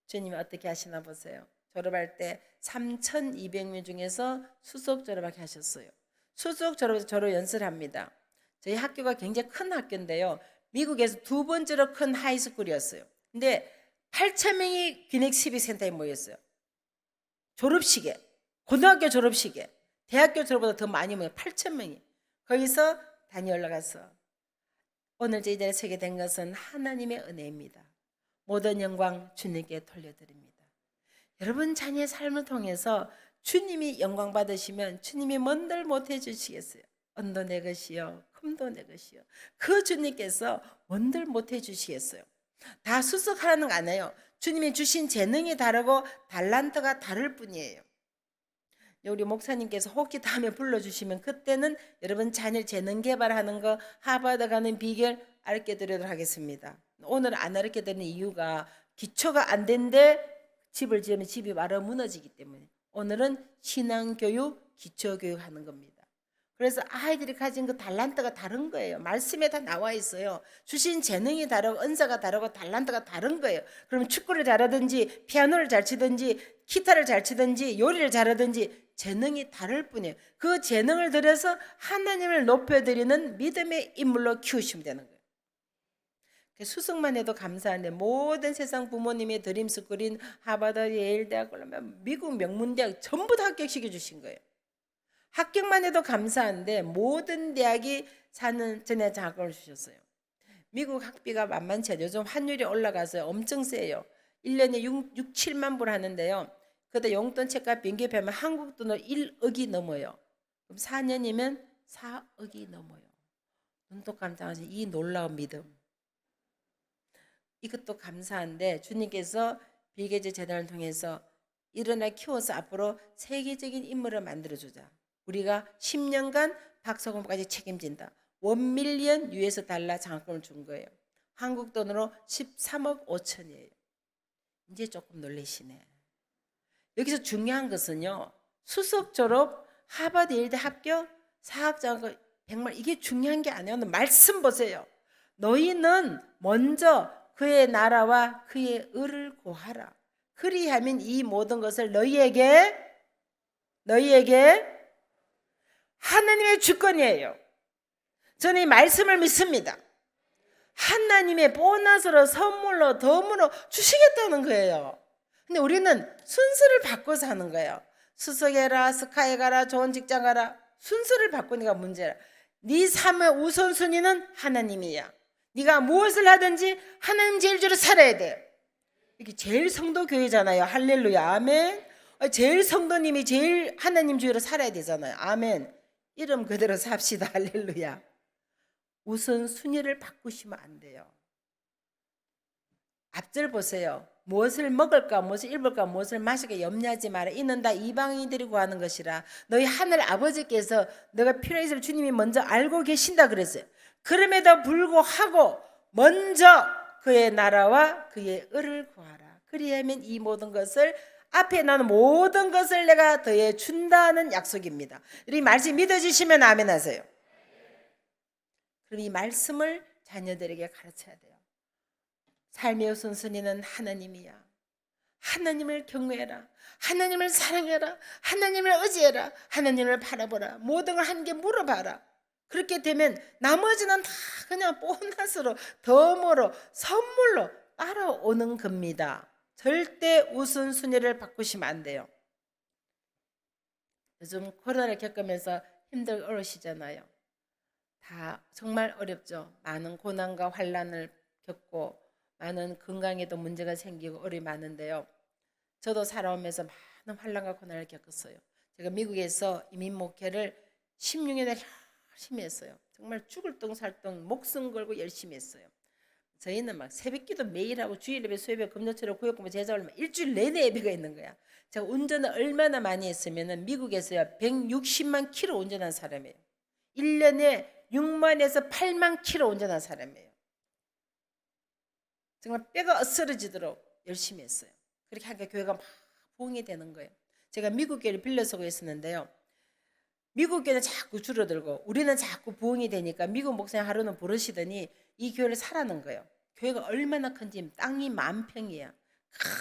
주님이 어떻게 하시나 보세요. 졸업할 때 3,200명 중에서 수석 졸업하게 하셨어요. 수석 졸업해서 졸업 연설을 합니다. 저희 학교가 굉장히 큰 학교인데요. 미국에서 두 번째로 큰 하이스쿨이었어요. 근데 8,000명이 기획 시빅센터에 모였어요. 졸업식에, 고등학교 졸업식에, 대학교 졸업보다 더 많이 모여 8,000명이. 거기서 다니 올라가서 오늘 이 자리에 서게 된 것은 하나님의 은혜입니다. 모든 영광 주님께 돌려드립니다. 여러분 자녀의 삶을 통해서 주님이 영광 받으시면 주님이 뭔들 못해 주시겠어요? 언도 내 것이요 금도 내 것이요. 그 주님께서 뭔들 못해 주시겠어요? 다 수석하라는 거 아니에요. 주님이 주신 재능이 다르고 달란트가 다를 뿐이에요. 우리 목사님께서 혹시 다음에 불러주시면 그때는 여러분 자녀 재능 개발하는 거 하버드 가는 비결 알려드리도록 하겠습니다. 오늘 안 알려드리는 이유가 기초가 안 된데 집을 지으면 집이 바로 무너지기 때문에 오늘은 신앙교육, 기초교육 하는 겁니다. 그래서 아이들이 가진 그 달란트가 다른 거예요. 말씀에 다 나와 있어요. 주신 재능이 다르고 은사가 다르고 달란트가 다른 거예요. 그럼 축구를 잘하든지 피아노를 잘 치든지 기타를 잘 치든지 요리를 잘하든지 재능이 다를 뿐이에요. 그 재능을 들여서 하나님을 높여드리는 믿음의 인물로 키우시면 되는 거예요. 수석만 해도 감사한데 모든 세상 부모님의 드림스쿨인 하버드, 예일대학, 미국 명문대학 전부 다 합격시켜 주신 거예요. 합격만 해도 감사한데 모든 대학이 4년 전에 장학금을 주셨어요. 미국 학비가 만만치 않아요. 요즘 환율이 올라가서 엄청 세요. 1년에 6, 7만 불 하는데요. 그때 용돈 책값 비행기표면 한국 돈으로 1억이 넘어요. 그럼 4년이면 4억이 넘어요. 눈도 깜짝하지 이 놀라운 믿음. 이것도 감사한데 주님께서 빌 게이츠 재단을 통해서 일어나 키워서 앞으로 세계적인 인물을 만들어주자. 우리가 10년간 박사공부까지 책임진다. 1밀리언 US 달러 장학금을 준 거예요. 한국 돈으로 13억 5천이에요. 이제 조금 놀라시네. 여기서 중요한 것은요. 수석 졸업, 하버드 예일대 합격, 사학장학금 100만 이게 중요한 게 아니에요. 말씀 보세요. 너희는 먼저 그의 나라와 그의 의를 구하라. 그리하면 이 모든 것을 너희에게 하나님의 주권이에요. 저는 이 말씀을 믿습니다. 하나님의 보너스로 선물로 덤으로 주시겠다는 거예요. 근데 우리는 순서를 바꿔서 하는 거예요. 수석해라, 스카이 가라, 좋은 직장 가라. 순서를 바꾸니까 문제라. 네 삶의 우선순위는 하나님이야. 네가 무엇을 하든지 하나님 제일 주로 살아야 돼. 이게 제일 성도 교회잖아요. 할렐루야, 아멘. 제일 성도님이 제일 하나님 주로 살아야 되잖아요. 아멘. 이름 그대로 삽시다. 할렐루야. 우선순위를 바꾸시면 안 돼요. 앞절 보세요. 무엇을 먹을까, 무엇을 입을까, 무엇을 마실까 염려하지 마라. 이는 다 이방인들이 구하는 것이라. 너희 하늘 아버지께서 너가 필요해서 주님이 먼저 알고 계신다 그랬어요. 그럼에도 불구하고 먼저 그의 나라와 그의 의를 구하라. 그리하면 이 모든 것을 앞에 나는 모든 것을 내가 더해 준다는 약속입니다. 이 말씀 믿어지시면 아멘 하세요. 그럼 이 말씀을 자녀들에게 가르쳐야 돼요. 삶의 우선순위는 하나님이야. 하나님을 경외해라. 하나님을 사랑해라. 하나님을 의지해라. 하나님을 바라보라. 모든 걸 한 개 물어봐라. 그렇게 되면 나머지는 다 그냥 보너스로 덤으로 선물로 따라오는 겁니다. 절대 우선순위를 바꾸시면 안 돼요. 요즘 코로나를 겪으면서 힘들고 어려우시잖아요. 다 정말 어렵죠. 많은 고난과 환난을 겪고 많은 건강에도 문제가 생기고 어려움이 많은데요. 저도 살아오면서 많은 환난과 고난을 겪었어요. 제가 미국에서 이민 목회를 16년을 열심히 했어요. 정말 죽을 똥 살 똥 목숨 걸고 열심히 했어요. 저희는 막 새벽기도 매일 하고 주일 예배, 수요예배, 금요일에 구역공부, 제자훈련 일주일 내내 예배가 있는 거야. 제가 운전을 얼마나 많이 했으면은 미국에서요 160만 킬로 운전한 사람이에요. 1년에 6만에서 8만 킬로 운전한 사람이에요. 정말 뼈가 으스러지도록 열심히 했어요. 그렇게 하니까 교회가 막 부흥이 되는 거예요. 제가 미국 교회를 빌려서고 있었는데요. 미국 교회는 자꾸 줄어들고 우리는 자꾸 부흥이 되니까 미국 목사님 하루는 부르시더니 이 교회를 사라는 거예요. 교회가 얼마나 큰지 땅이 10,000평이야.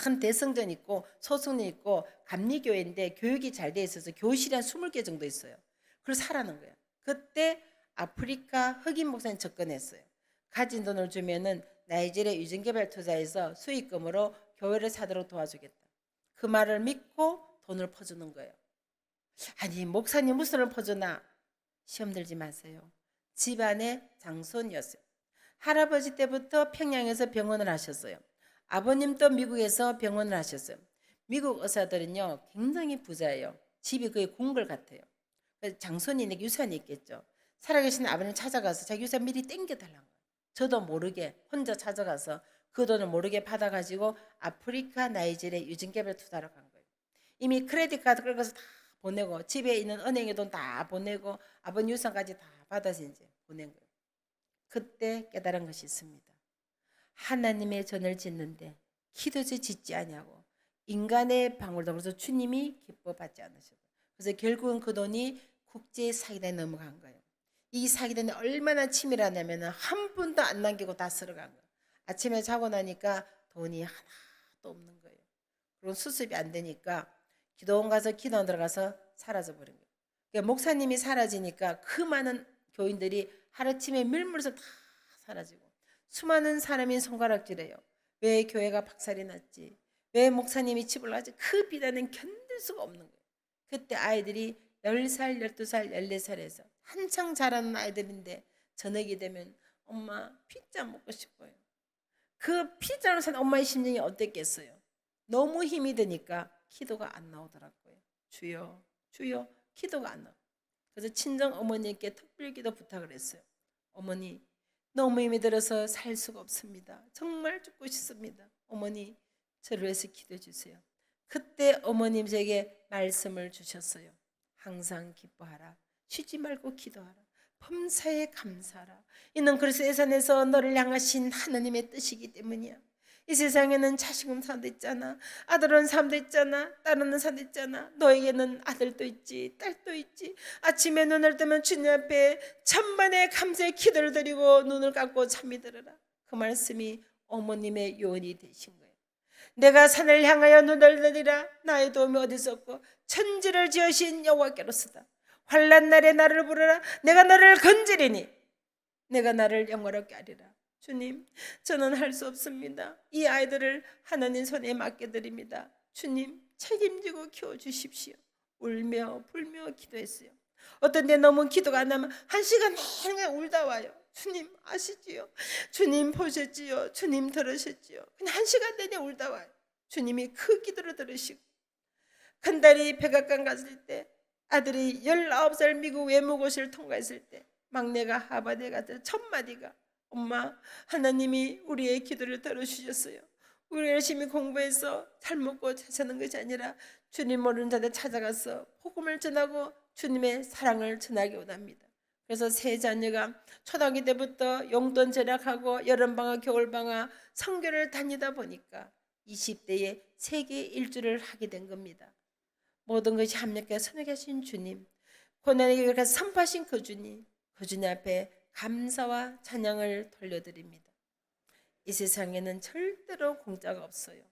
큰 대성전 있고 소성전 있고 감리교회인데 교육이 잘 돼 있어서 교실이 한 20개 정도 있어요. 그래서 사라는 거예요. 그때 아프리카 흑인 목사님 접근했어요. 가진 돈을 주면은 나이지리아 유전개발투자에서 수익금으로 교회를 사도록 도와주겠다. 그 말을 믿고 돈을 퍼주는 거예요. 아니 목사님 무슨 돈을 퍼주나? 시험 들지 마세요. 집안의 장손이었어요. 할아버지 때부터 평양에서 병원을 하셨어요. 아버님도 미국에서 병원을 하셨어요. 미국 의사들은요 굉장히 부자예요. 집이 거의 궁궐 같아요. 장손이니까 유산이 있겠죠. 살아계신 아버님 찾아가서 자기 유산 미리 땡겨달라는 거예요. 저도 모르게 혼자 찾아가서 그 돈을 모르게 받아가지고 아프리카 나이지리아 유전개발 투자로 간 거예요. 이미 크레딧 카드 끌고서 다 보내고 집에 있는 은행에 돈 다 보내고 아버님 유산까지 다 받아서 이제 보낸 거예요. 그때 깨달은 것이 있습니다. 하나님의 전을 짓는데 기도지 짓지 아니하고 인간의 방울도 주님이 기뻐받지 않으셔도 그래서 결국은 그 돈이 국제 사기단에 넘어간 거예요. 이 사기단이 얼마나 치밀하냐면 한 푼도 안 남기고 다 쓸어간 거예요. 아침에 자고 나니까 돈이 하나도 없는 거예요. 그리고 수습이 안 되니까 기도원 가서 기도원 들어가서 사라져 버린 거예요. 그러니까 목사님이 사라지니까 그 많은 교인들이 하루아침에 밀물에서 다 사라지고 수많은 사람이 손가락질해요. 왜 교회가 박살이 났지? 왜 목사님이 집을 나지? 그 비난은 견딜 수가 없는 거예요. 그때 아이들이 10살, 12살, 14살에서 한창 자라는 아이들인데 저녁이 되면 엄마 피자 먹고 싶어요. 그 피자로 산 엄마의 심정이 어땠겠어요? 너무 힘이 드니까 기도가 안 나오더라고요. 주여, 주여, 기도가 안 나와요. 그래서 친정 어머니께 특별기도 부탁을 했어요. 어머니, 너무 힘이 들어서 살 수가 없습니다. 정말 죽고 싶습니다. 어머니, 저를 위해서 기도해 주세요. 그때 어머님 제게 말씀을 주셨어요. 항상 기뻐하라. 쉬지 말고 기도하라. 범사에 감사하라. 이는 그리스도의 산에서 너를 향하신 하나님의 뜻이기 때문이야. 이 세상에는 자식은 사람도 있잖아. 아들은 사람도 있잖아. 딸은 사람도 있잖아. 너에게는 아들도 있지, 딸도 있지. 아침에 눈을 뜨면 주님 앞에 천만의 감사의 기도를 드리고 눈을 감고 잠이 들어라. 그 말씀이 어머님의 요원이 되신 거예요. 내가 산을 향하여 눈을 들이라. 나의 도움이 어디서 없고 천지를 지으신 여호와께로서다. 환난 날에 나를 부르라. 내가 너를 건지리니 내가 나를 영화롭게 하리라. 주님, 저는 할 수 없습니다. 이 아이들을 하나님 손에 맡겨드립니다. 주님, 책임지고 키워주십시오. 울며 불며 기도했어요. 어떤 데 너무 기도가 안 나면 1시간 내내 울다 와요. 주님 아시지요? 주님 보셨지요? 주님 들으셨지요? 그냥 1시간 내내 울다 와요. 주님이 그 기도를 들으시고, 큰딸이 백악관 갔을 때, 아들이 19살 미국 외무고시를 통과했을 때, 막내가 하버드에 갔을 때 첫 마디가, 엄마, 하나님이 우리의 기도를 들어주셨어요. 우리 열심히 공부해서 잘 먹고 잘 사는 것이 아니라 주님 모르는 자들 찾아가서 복음을 전하고 주님의 사랑을 전하기 원합니다. 그래서 세 자녀가 초등학교 때부터 용돈 절약하고 여름방학 겨울방학 선교를 다니다 보니까 20대에 세계 일주를 하게 된 겁니다. 모든 것이 합력해 선하신 주님, 고난의 길을 선포하신 그 주님 앞에 감사와 찬양을 돌려드립니다. 이 세상에는 절대로 공짜가 없어요.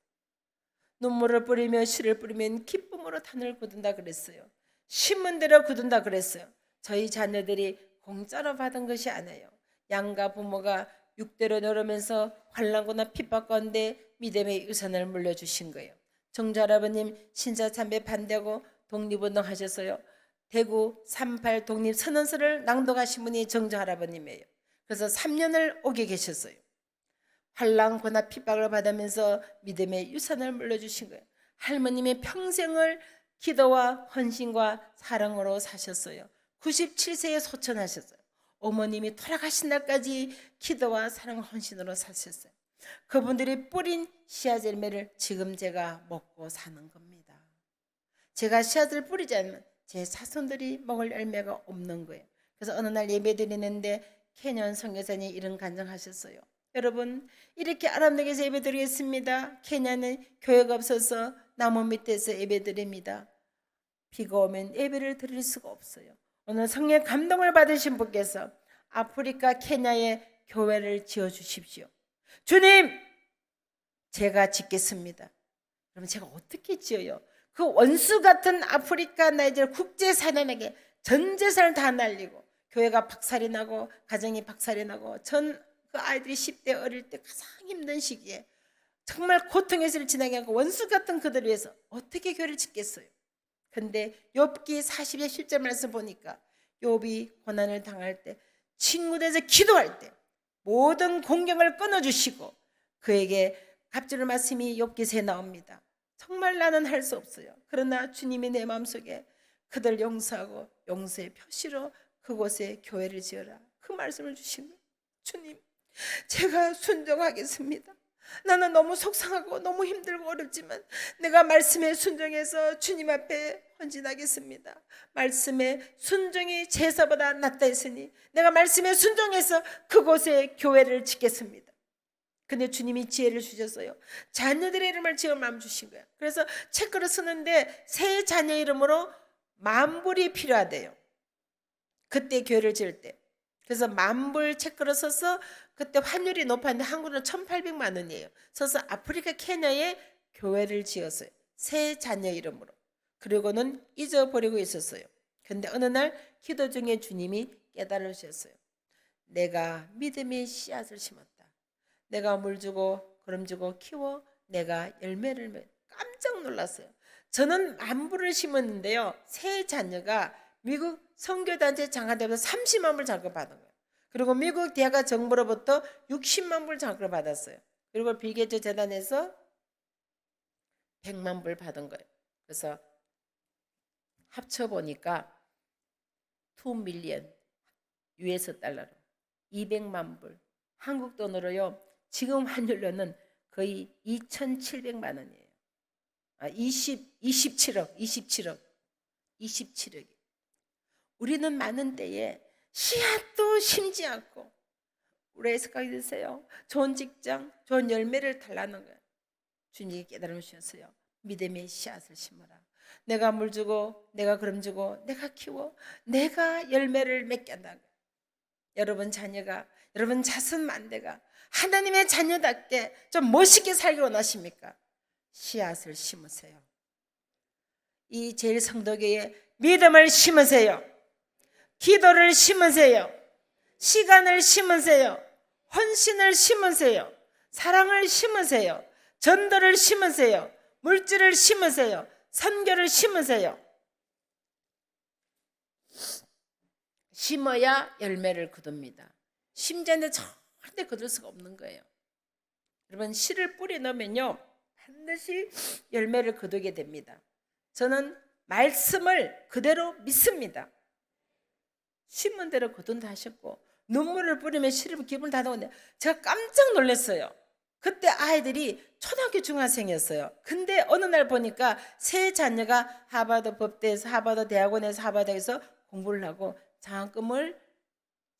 눈물을 뿌리며 씨를 뿌리면 기쁨으로 단을 거둔다 그랬어요. 심은 대로 거둔다 그랬어요. 저희 자녀들이 공짜로 받은 것이 아니에요. 양가 부모가 6대로 내려오면서 환난과 핍박 가운데 믿음의 유산을 물려주신 거예요. 정조 할아버님 신사 참배 반대하고 독립운동 하셨어요. 대구 3.8 독립선언서를 낭독하신 분이 정조 할아버님이에요. 그래서 3년을 오게 계셨어요. 환난 고난 핍박을 받으면서 믿음의 유산을 물려주신 거예요. 할머님의 평생을 기도와 헌신과 사랑으로 사셨어요. 97세에 소천하셨어요. 어머님이 돌아가신 날까지 기도와 사랑 헌신으로 사셨어요. 그분들이 뿌린 씨앗 열매를 지금 제가 먹고 사는 겁니다. 제가 씨앗을 뿌리지 않으면 제 자손들이 먹을 열매가 없는 거예요. 그래서 어느 날 예배 드리는데 케년 선교사님이 이런 간증하셨어요. 여러분, 이렇게 아람에게서 예배 드리겠습니다. 케냐는 교회가 없어서 나무 밑에서 예배 드립니다. 비가 오면 예배를 드릴 수가 없어요. 오늘 성령의 감동을 받으신 분께서 아프리카 케냐에 교회를 지어주십시오. 주님, 제가 짓겠습니다. 그러면 제가 어떻게 지어요? 그 원수 같은 아프리카 나이지리아 국제사단에게 전 재산을 다 날리고 교회가 박살이 나고 가정이 박살이 나고 전 그 아이들이 10대 어릴 때 가장 힘든 시기에 정말 고통의 시를 지나게 하고 원수 같은 그들을 위해서 어떻게 교회를 짓겠어요? 근데 욥기 40의 10절 말씀 보니까 욥이 고난을 당할 때 친구들에서 기도할 때 모든 공경을 끊어주시고 그에게 갑절의 말씀이 욥기서에 나옵니다. 정말 나는 할 수 없어요. 그러나 주님이 내 마음속에 그들 용서하고 용서의 표시로 그곳에 교회를 지어라. 그 말씀을 주신 거예요. 주님, 제가 순종하겠습니다. 나는 너무 속상하고 너무 힘들고 어렵지만 내가 말씀에 순종해서 주님 앞에 헌신하겠습니다. 말씀에 순종이 제사보다 낫다 했으니 내가 말씀에 순종해서 그곳에 교회를 짓겠습니다. 근데 주님이 지혜를 주셨어요. 자녀들의 이름을 지어 마음 주신 거예요. 그래서 체크를 쓰는데 새 자녀 이름으로 만불이 필요하대요. 그때 교회를 지을 때. 그래서 만불 체크를 써서 그때 환율이 높았는데 한국은 1,800만 원이에요. 써서 아프리카 케냐에 교회를 지었어요. 새 자녀 이름으로. 그리고는 잊어버리고 있었어요. 근데 어느 날 기도 중에 주님이 깨달으셨어요. 내가 믿음의 씨앗을 심었다. 내가 물 주고 거름 주고 키워 내가 열매를 맺. 깜짝 놀랐어요. 저는 만불을 심었는데요. 새 자녀가 미국 선교단체 장학대에서 30만 불 장학을 받은 거예요. 그리고 미국 대학 정부로부터 60만 불 장학을 받았어요. 그리고 빌 게이츠 재단에서 100만 불 받은 거예요. 그래서 합쳐보니까 2 밀리언 US 달러로 200만 불. 한국 돈으로요. 지금 환율로는 거의 2,700만 원이에요. 27억, 27억. 우리는 많은 때에 씨앗도 심지 않고 우리 생각이 드세요. 좋은 직장, 좋은 열매를 달라는 거예요. 주님이 깨달음 주셨어요. 믿음의 씨앗을 심어라. 내가 물 주고, 내가 그름 주고, 내가 키워, 내가 열매를 맺게 한다. 여러분 자녀가, 여러분 자손 만대가 하나님의 자녀답게 좀 멋있게 살기 원하십니까? 씨앗을 심으세요. 이 제일 성도교에 믿음을 심으세요. 기도를 심으세요. 시간을 심으세요. 헌신을 심으세요. 사랑을 심으세요. 전도를 심으세요. 물질을 심으세요. 선교를 심으세요. 심어야 열매를 거둡니다. 심지 않는데 절대 거둘 수가 없는 거예요. 여러분 씨를 뿌리 넣으면요 반드시 열매를 거두게 됩니다. 저는 말씀을 그대로 믿습니다. 심은 대로 거둔다 하셨고 눈물을 뿌리면 씨를 기분을 다듬는데 제가 깜짝 놀랐어요. 그때 아이들이 초등학교 중학생이었어요. 근데 어느 날 보니까 세 자녀가 하버드 법대에서 하버드 대학원에서 하버드에서 공부를 하고 장학금을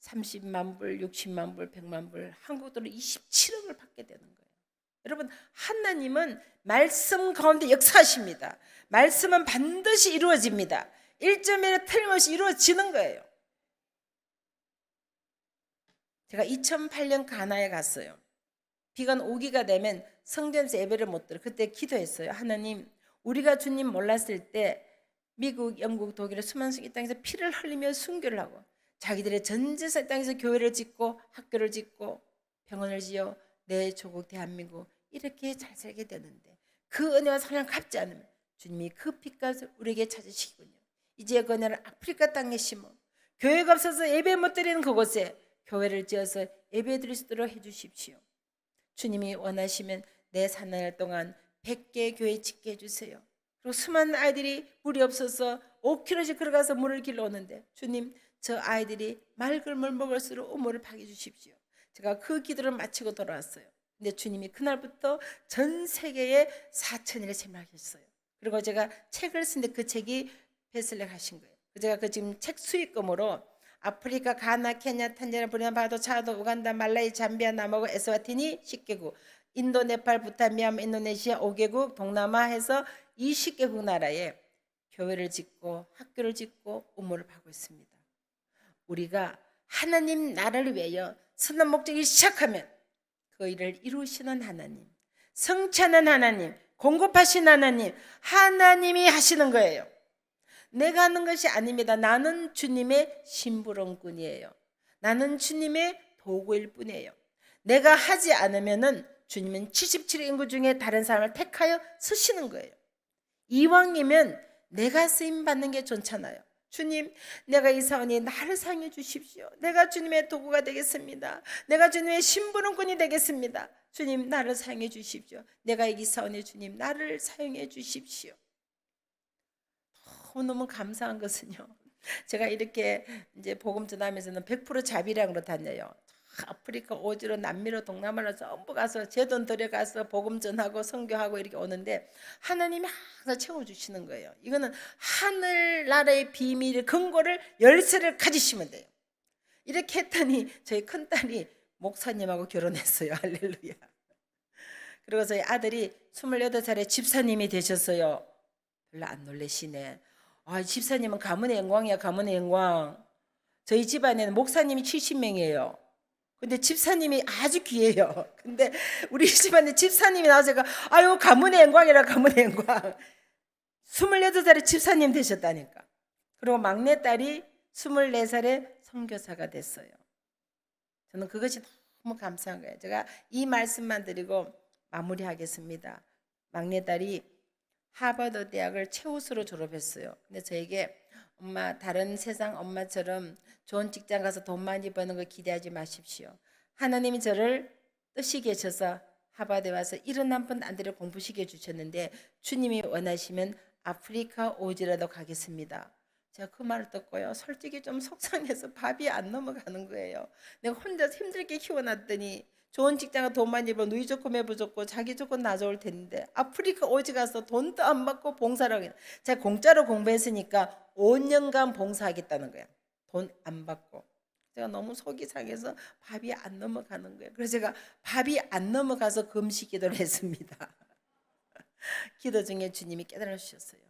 30만 불, 60만 불, 100만 불, 한국 돈으로 27억을 받게 되는 거예요. 여러분 하나님은 말씀 가운데 역사하십니다. 말씀은 반드시 이루어집니다. 1점에 틀림없이 이루어지는 거예요. 제가 2008년 가나에 갔어요. 비가 5기가 되면 성전에서 예배를 못 드려. 그때 기도했어요. 하나님, 우리가 주님 몰랐을 때 미국, 영국, 독일의 수많은 이 땅에서 피를 흘리며 순교를 하고 자기들의 전 재산 땅에서 교회를 짓고 학교를 짓고 병원을 지어 내 조국 대한민국 이렇게 잘 살게 되는데 그 은혜와 사랑 갚지 않으면 주님이 그 피값을 우리에게 찾으시군요. 이제 그 은혜를 아프리카 땅에 심어 교회가 없어서 예배 못 드리는 그곳에 교회를 지어서 예배 드릴 수 있도록 해주십시오. 주님이 원하시면 내 사는 동안 100개 교회 짓게 해주세요. 그리고 수많은 아이들이 물이 없어서 5km씩 걸어가서 물을 길러 오는데 주님 저 아이들이 맑은 물 먹을수록 우물을 파게 주십시오. 제가 그 기도를 마치고 돌아왔어요. 근데 주님이 그날부터 전 세계에 4,000일을 제막했어요. 그리고 제가 책을 쓴데 그 책이 베슬레 하신 거예요. 제가 그 지금 책 수익금으로 아프리카, 가나, 케냐, 탄자니아, 부르키나 파소, 차도, 우간다, 말라이, 잠비아, 남아고, 에스와티니 10개국, 인도, 네팔, 부탄, 미얀마, 인도네시아 5개국, 동남아 해서 20개국 나라에 교회를 짓고 학교를 짓고 우물을 파고 있습니다. 우리가 하나님 나라를 위하여 선한 목적이 시작하면 그 일을 이루시는 하나님, 성취하는 하나님, 공급하신 하나님, 하나님이 하시는 거예요. 내가 하는 것이 아닙니다. 나는 주님의 심부름꾼이에요. 나는 주님의 도구일 뿐이에요. 내가 하지 않으면은 주님은 77의 인구 중에 다른 사람을 택하여 쓰시는 거예요. 이왕이면 내가 쓰임 받는 게 좋잖아요. 주님, 내가 이 사원이 나를 사용해 주십시오. 내가 주님의 도구가 되겠습니다. 내가 주님의 심부름꾼이 되겠습니다. 주님, 나를 사용해 주십시오. 내가 이 사원의 주님, 나를 사용해 주십시오. 너무 감사한 것은요. 제가 이렇게 이제 복음 전하면서는 100% 자비량으로 다녀요. 아프리카, 오지로, 남미로, 동남아로 전부 가서 제 돈 들여가서 복음 전하고 선교하고 이렇게 오는데 하나님이 항상 채워주시는 거예요. 이거는 하늘나라의 비밀, 근거를 열쇠를 가지시면 돼요. 이렇게 했더니 저희 큰딸이 목사님하고 결혼했어요. 할렐루야. 그리고 저희 아들이 28살에 집사님이 되셨어요. 별로 안 놀라시네. 집사님은 가문의 영광이야. 가문의 영광. 저희 집안에는 목사님이 70명이에요. 근데 집사님이 아주 귀해요. 근데 우리 집안에 집사님이 나와서 아유 가문의 영광이라. 가문의 영광. 28살에 집사님 되셨다니까. 그리고 막내딸이 24살에 선교사가 됐어요. 저는 그것이 너무 감사한 거예요. 제가 이 말씀만 드리고 마무리하겠습니다. 막내딸이 하버드 대학을 최우수로 졸업했어요. 근데 저에게 엄마, 다른 세상 엄마처럼 좋은 직장 가서 돈 많이 버는 거 기대하지 마십시오. 하나님이 저를 뜻이 계셔서 하버드에 와서 71번 안 들여 공부시켜 주셨는데 주님이 원하시면 아프리카 오지라도 가겠습니다. 제가 그 말을 듣고요, 솔직히 좀 속상해서 밥이 안 넘어가는 거예요. 내가 혼자 힘들게 키워놨더니 좋은 직장에 돈 많이 벌고 누이 좋고 매부 좋고 자기 좋고 나 좋을 텐데 아프리카 오지 가서 돈도 안 받고 봉사를 하겠다. 제가 공짜로 공부했으니까 5년간 봉사하겠다는 거야. 돈 안 받고. 제가 너무 속이 상해서 밥이 안 넘어가는 거예요. 그래서 제가 밥이 안 넘어가서 금식 기도를 했습니다. 기도 중에 주님이 깨달아 주셨어요.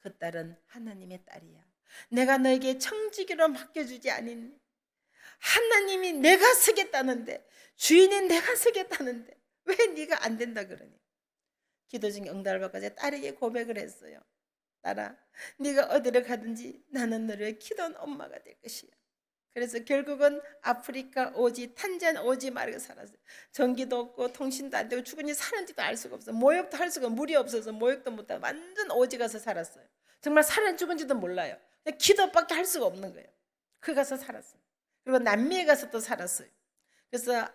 그 딸은 하나님의 딸이야. 내가 너에게 청지기로 맡겨주지 않았니? 하나님이 내가 쓰겠다는데, 주인이 내가 쓰겠다는데 왜 네가 안 된다 그러니? 기도 중에 응답을 받고 제가 딸에게 고백을 했어요. 딸아, 네가 어디를 가든지 나는 너를 키던 엄마가 될 것이야. 그래서 결국은 아프리카 오지, 탄자니아 오지 말고 살았어요. 전기도 없고 통신도 안 되고 죽은지 사는지도 알 수가 없어. 모욕도 할 수가, 물이 없어서 모욕도 못하고 완전 오지 가서 살았어요. 정말 살은 죽은지도 몰라요. 기도밖에 할 수가 없는 거예요. 그 가서 살았어요. 그리고 남미에 가서 또 살았어요. 그래서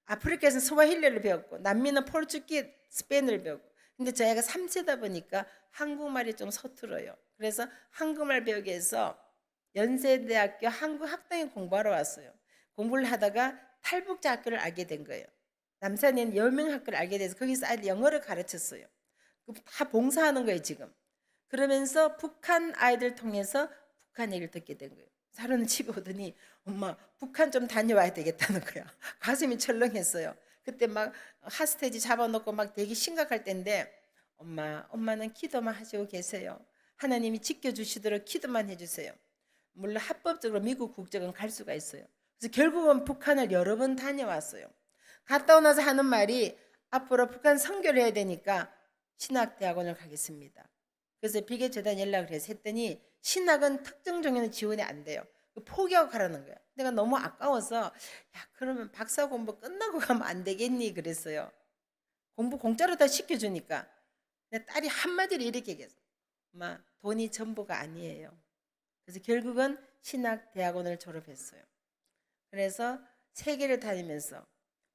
아프리카에서는 스와힐리를 배웠고 남미는 포르투기, 스페인어를 배웠고, 근데 저희가 3세다 보니까 한국말이 좀 서툴어요. 그래서 한국말 배우기 위해서 연세대학교 한국학당에 공부하러 왔어요. 공부를 하다가 탈북자 학교를 알게 된 거예요. 남산에는 여명학교를 알게 돼서 거기서 아이들 영어를 가르쳤어요. 다 봉사하는 거예요 지금. 그러면서 북한 아이들 통해서 북한 얘기를 듣게 된 거예요. 하루는 집에 오더니 엄마 북한 좀 다녀와야 되겠다는 거야. 가슴이 철렁했어요. 그때 막 하스테지 잡아놓고 막 되게 심각할 때인데 엄마는 기도만 하시고 계세요. 하나님이 지켜주시도록 기도만 해주세요. 물론 합법적으로 미국 국적은 갈 수가 있어요. 그래서 결국은 북한을 여러 번 다녀왔어요. 갔다 오고 나서 하는 말이 앞으로 북한 선교를 해야 되니까 신학대학원을 가겠습니다. 그래서 비계재단 연락을 해서 했더니 신학은 특정 종류는 지원이 안 돼요. 포기하고 가라는 거야. 내가 너무 아까워서 야 그러면 박사 공부 끝나고 가면 안 되겠니 그랬어요. 공부 공짜로 다 시켜주니까. 내 딸이 한마디로 이렇게 얘기했어. 엄마 돈이 전부가 아니에요. 그래서 결국은 신학대학원을 졸업했어요. 그래서 세계를 다니면서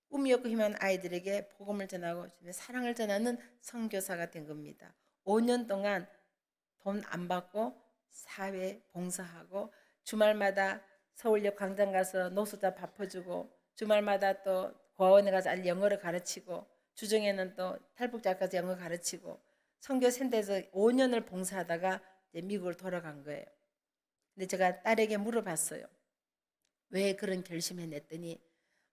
꿈이 없고 희망한 아이들에게 복음을 전하고 사랑을 전하는 선교사가 된 겁니다. 5년 동안 돈 안 받고 사회 봉사하고 주말마다 서울역 광장 가서 노숙자 밥 해주고 주말마다 또 고아원에 가서 아이 영어를 가르치고 주중에는 또 탈북자 가서 영어 가르치고 선교센터에서 5년을 봉사하다가 이제 미국을 돌아간 거예요. 근데 제가 딸에게 물어봤어요. 왜 그런 결심해냈더니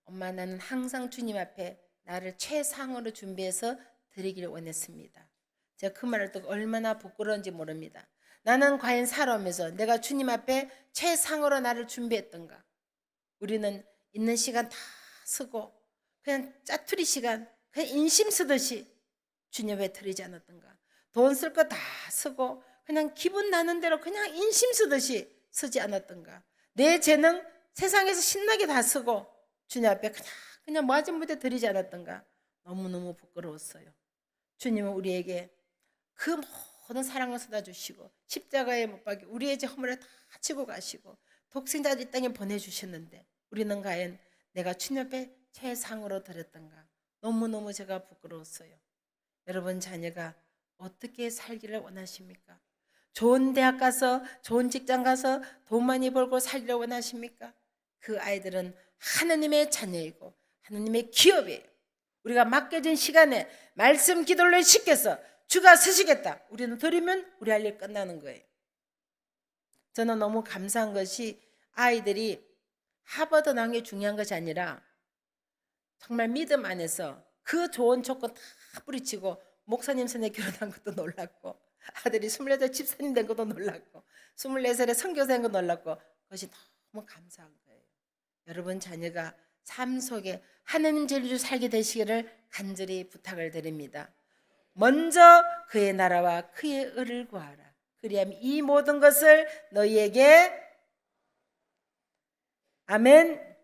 엄마 나는 항상 주님 앞에 나를 최상으로 준비해서 드리기를 원했습니다. 제가 그 말을 듣고 얼마나 부끄러운지 모릅니다. 나는 과연 살아오면서 내가 주님 앞에 최상으로 나를 준비했던가? 우리는 있는 시간 다 쓰고 그냥 짜투리 시간 그냥 인심 쓰듯이 주님 왜 드리지 않았던가? 돈 쓸 거 다 쓰고 그냥 기분 나는 대로 그냥 인심 쓰듯이 쓰지 않았던가? 내 재능 세상에서 신나게 다 쓰고 주님 앞에 그냥 맞은 무대 드리지 않았던가? 너무너무 부끄러웠어요. 주님은 우리에게 그 모든 사랑을 쏟아주시고 십자가에 못 박혀 우리의 죄 허물을 다 치고 가시고 독생자를 이 땅에 보내주셨는데 우리는 과연 내가 주님 앞에 최상으로 드렸던가? 너무너무 제가 부끄러웠어요. 여러분 자녀가 어떻게 살기를 원하십니까? 좋은 대학 가서 좋은 직장 가서 돈 많이 벌고 살기를 원하십니까? 그 아이들은 하나님의 자녀이고 하나님의 기업이에요. 우리가 맡겨진 시간에 말씀 기도를 시켜서 주가 쓰시겠다. 우리는 드리면 우리 할 일 끝나는 거예요. 저는 너무 감사한 것이 아이들이 하버드 나온 게 중요한 것이 아니라 정말 믿음 안에서 그 좋은 조건 다 뿌리치고 목사님 선에 결혼한 것도 놀랐고 아들이 28살 집사님 된 것도 놀랐고 24살에 선교사 된 것도 놀랐고 그것이 너무 감사한 거예요. 여러분 자녀가 삶 속에 하나님 진리로 살게 되시기를 간절히 부탁을 드립니다. 먼저 그의 나라와 그의 의를 구하라. 그리하면 이 모든 것을 너희에게 아멘.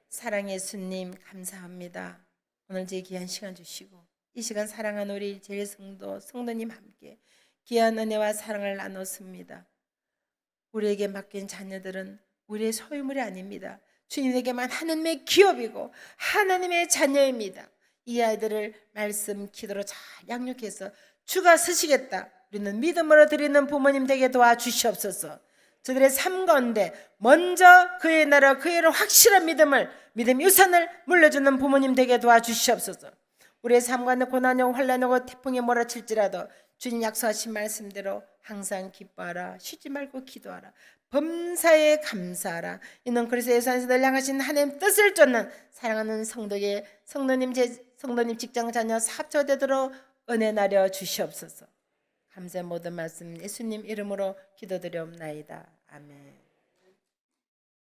사랑의 예수님 감사합니다. 오늘 제 귀한 시간 주시고 이 시간 사랑하는 우리 제일 성도님 함께 귀한 은혜와 사랑을 나눴습니다. 우리에게 맡긴 자녀들은 우리의 소유물이 아닙니다. 주님에게만 하나님의 기업이고 하나님의 자녀입니다. 이 아이들을 말씀 기도로 잘 양육해서 주가 쓰시겠다. 우리는 믿음으로 드리는 부모님 되게 도와주시옵소서. 저들의 삶 가운데 먼저 그의 나라 그의 확실한 믿음의 유산을 물려주는 부모님 되게 도와주시옵소서. 우리의 삶 가운데 고난이고 환난이고 태풍이 몰아칠지라도 주님 약속하신 말씀대로 항상 기뻐하라, 쉬지 말고 기도하라, 범사에 감사하라. 이는 그리스도 예수 안에서 늘 향하신 하나님 뜻을 쫓는 사랑하는 성도님 직장 자녀 사업자 되도록 은혜 나려 주시옵소서. 감사의 모든 말씀 예수님 이름으로 기도드리옵나이다. 아멘.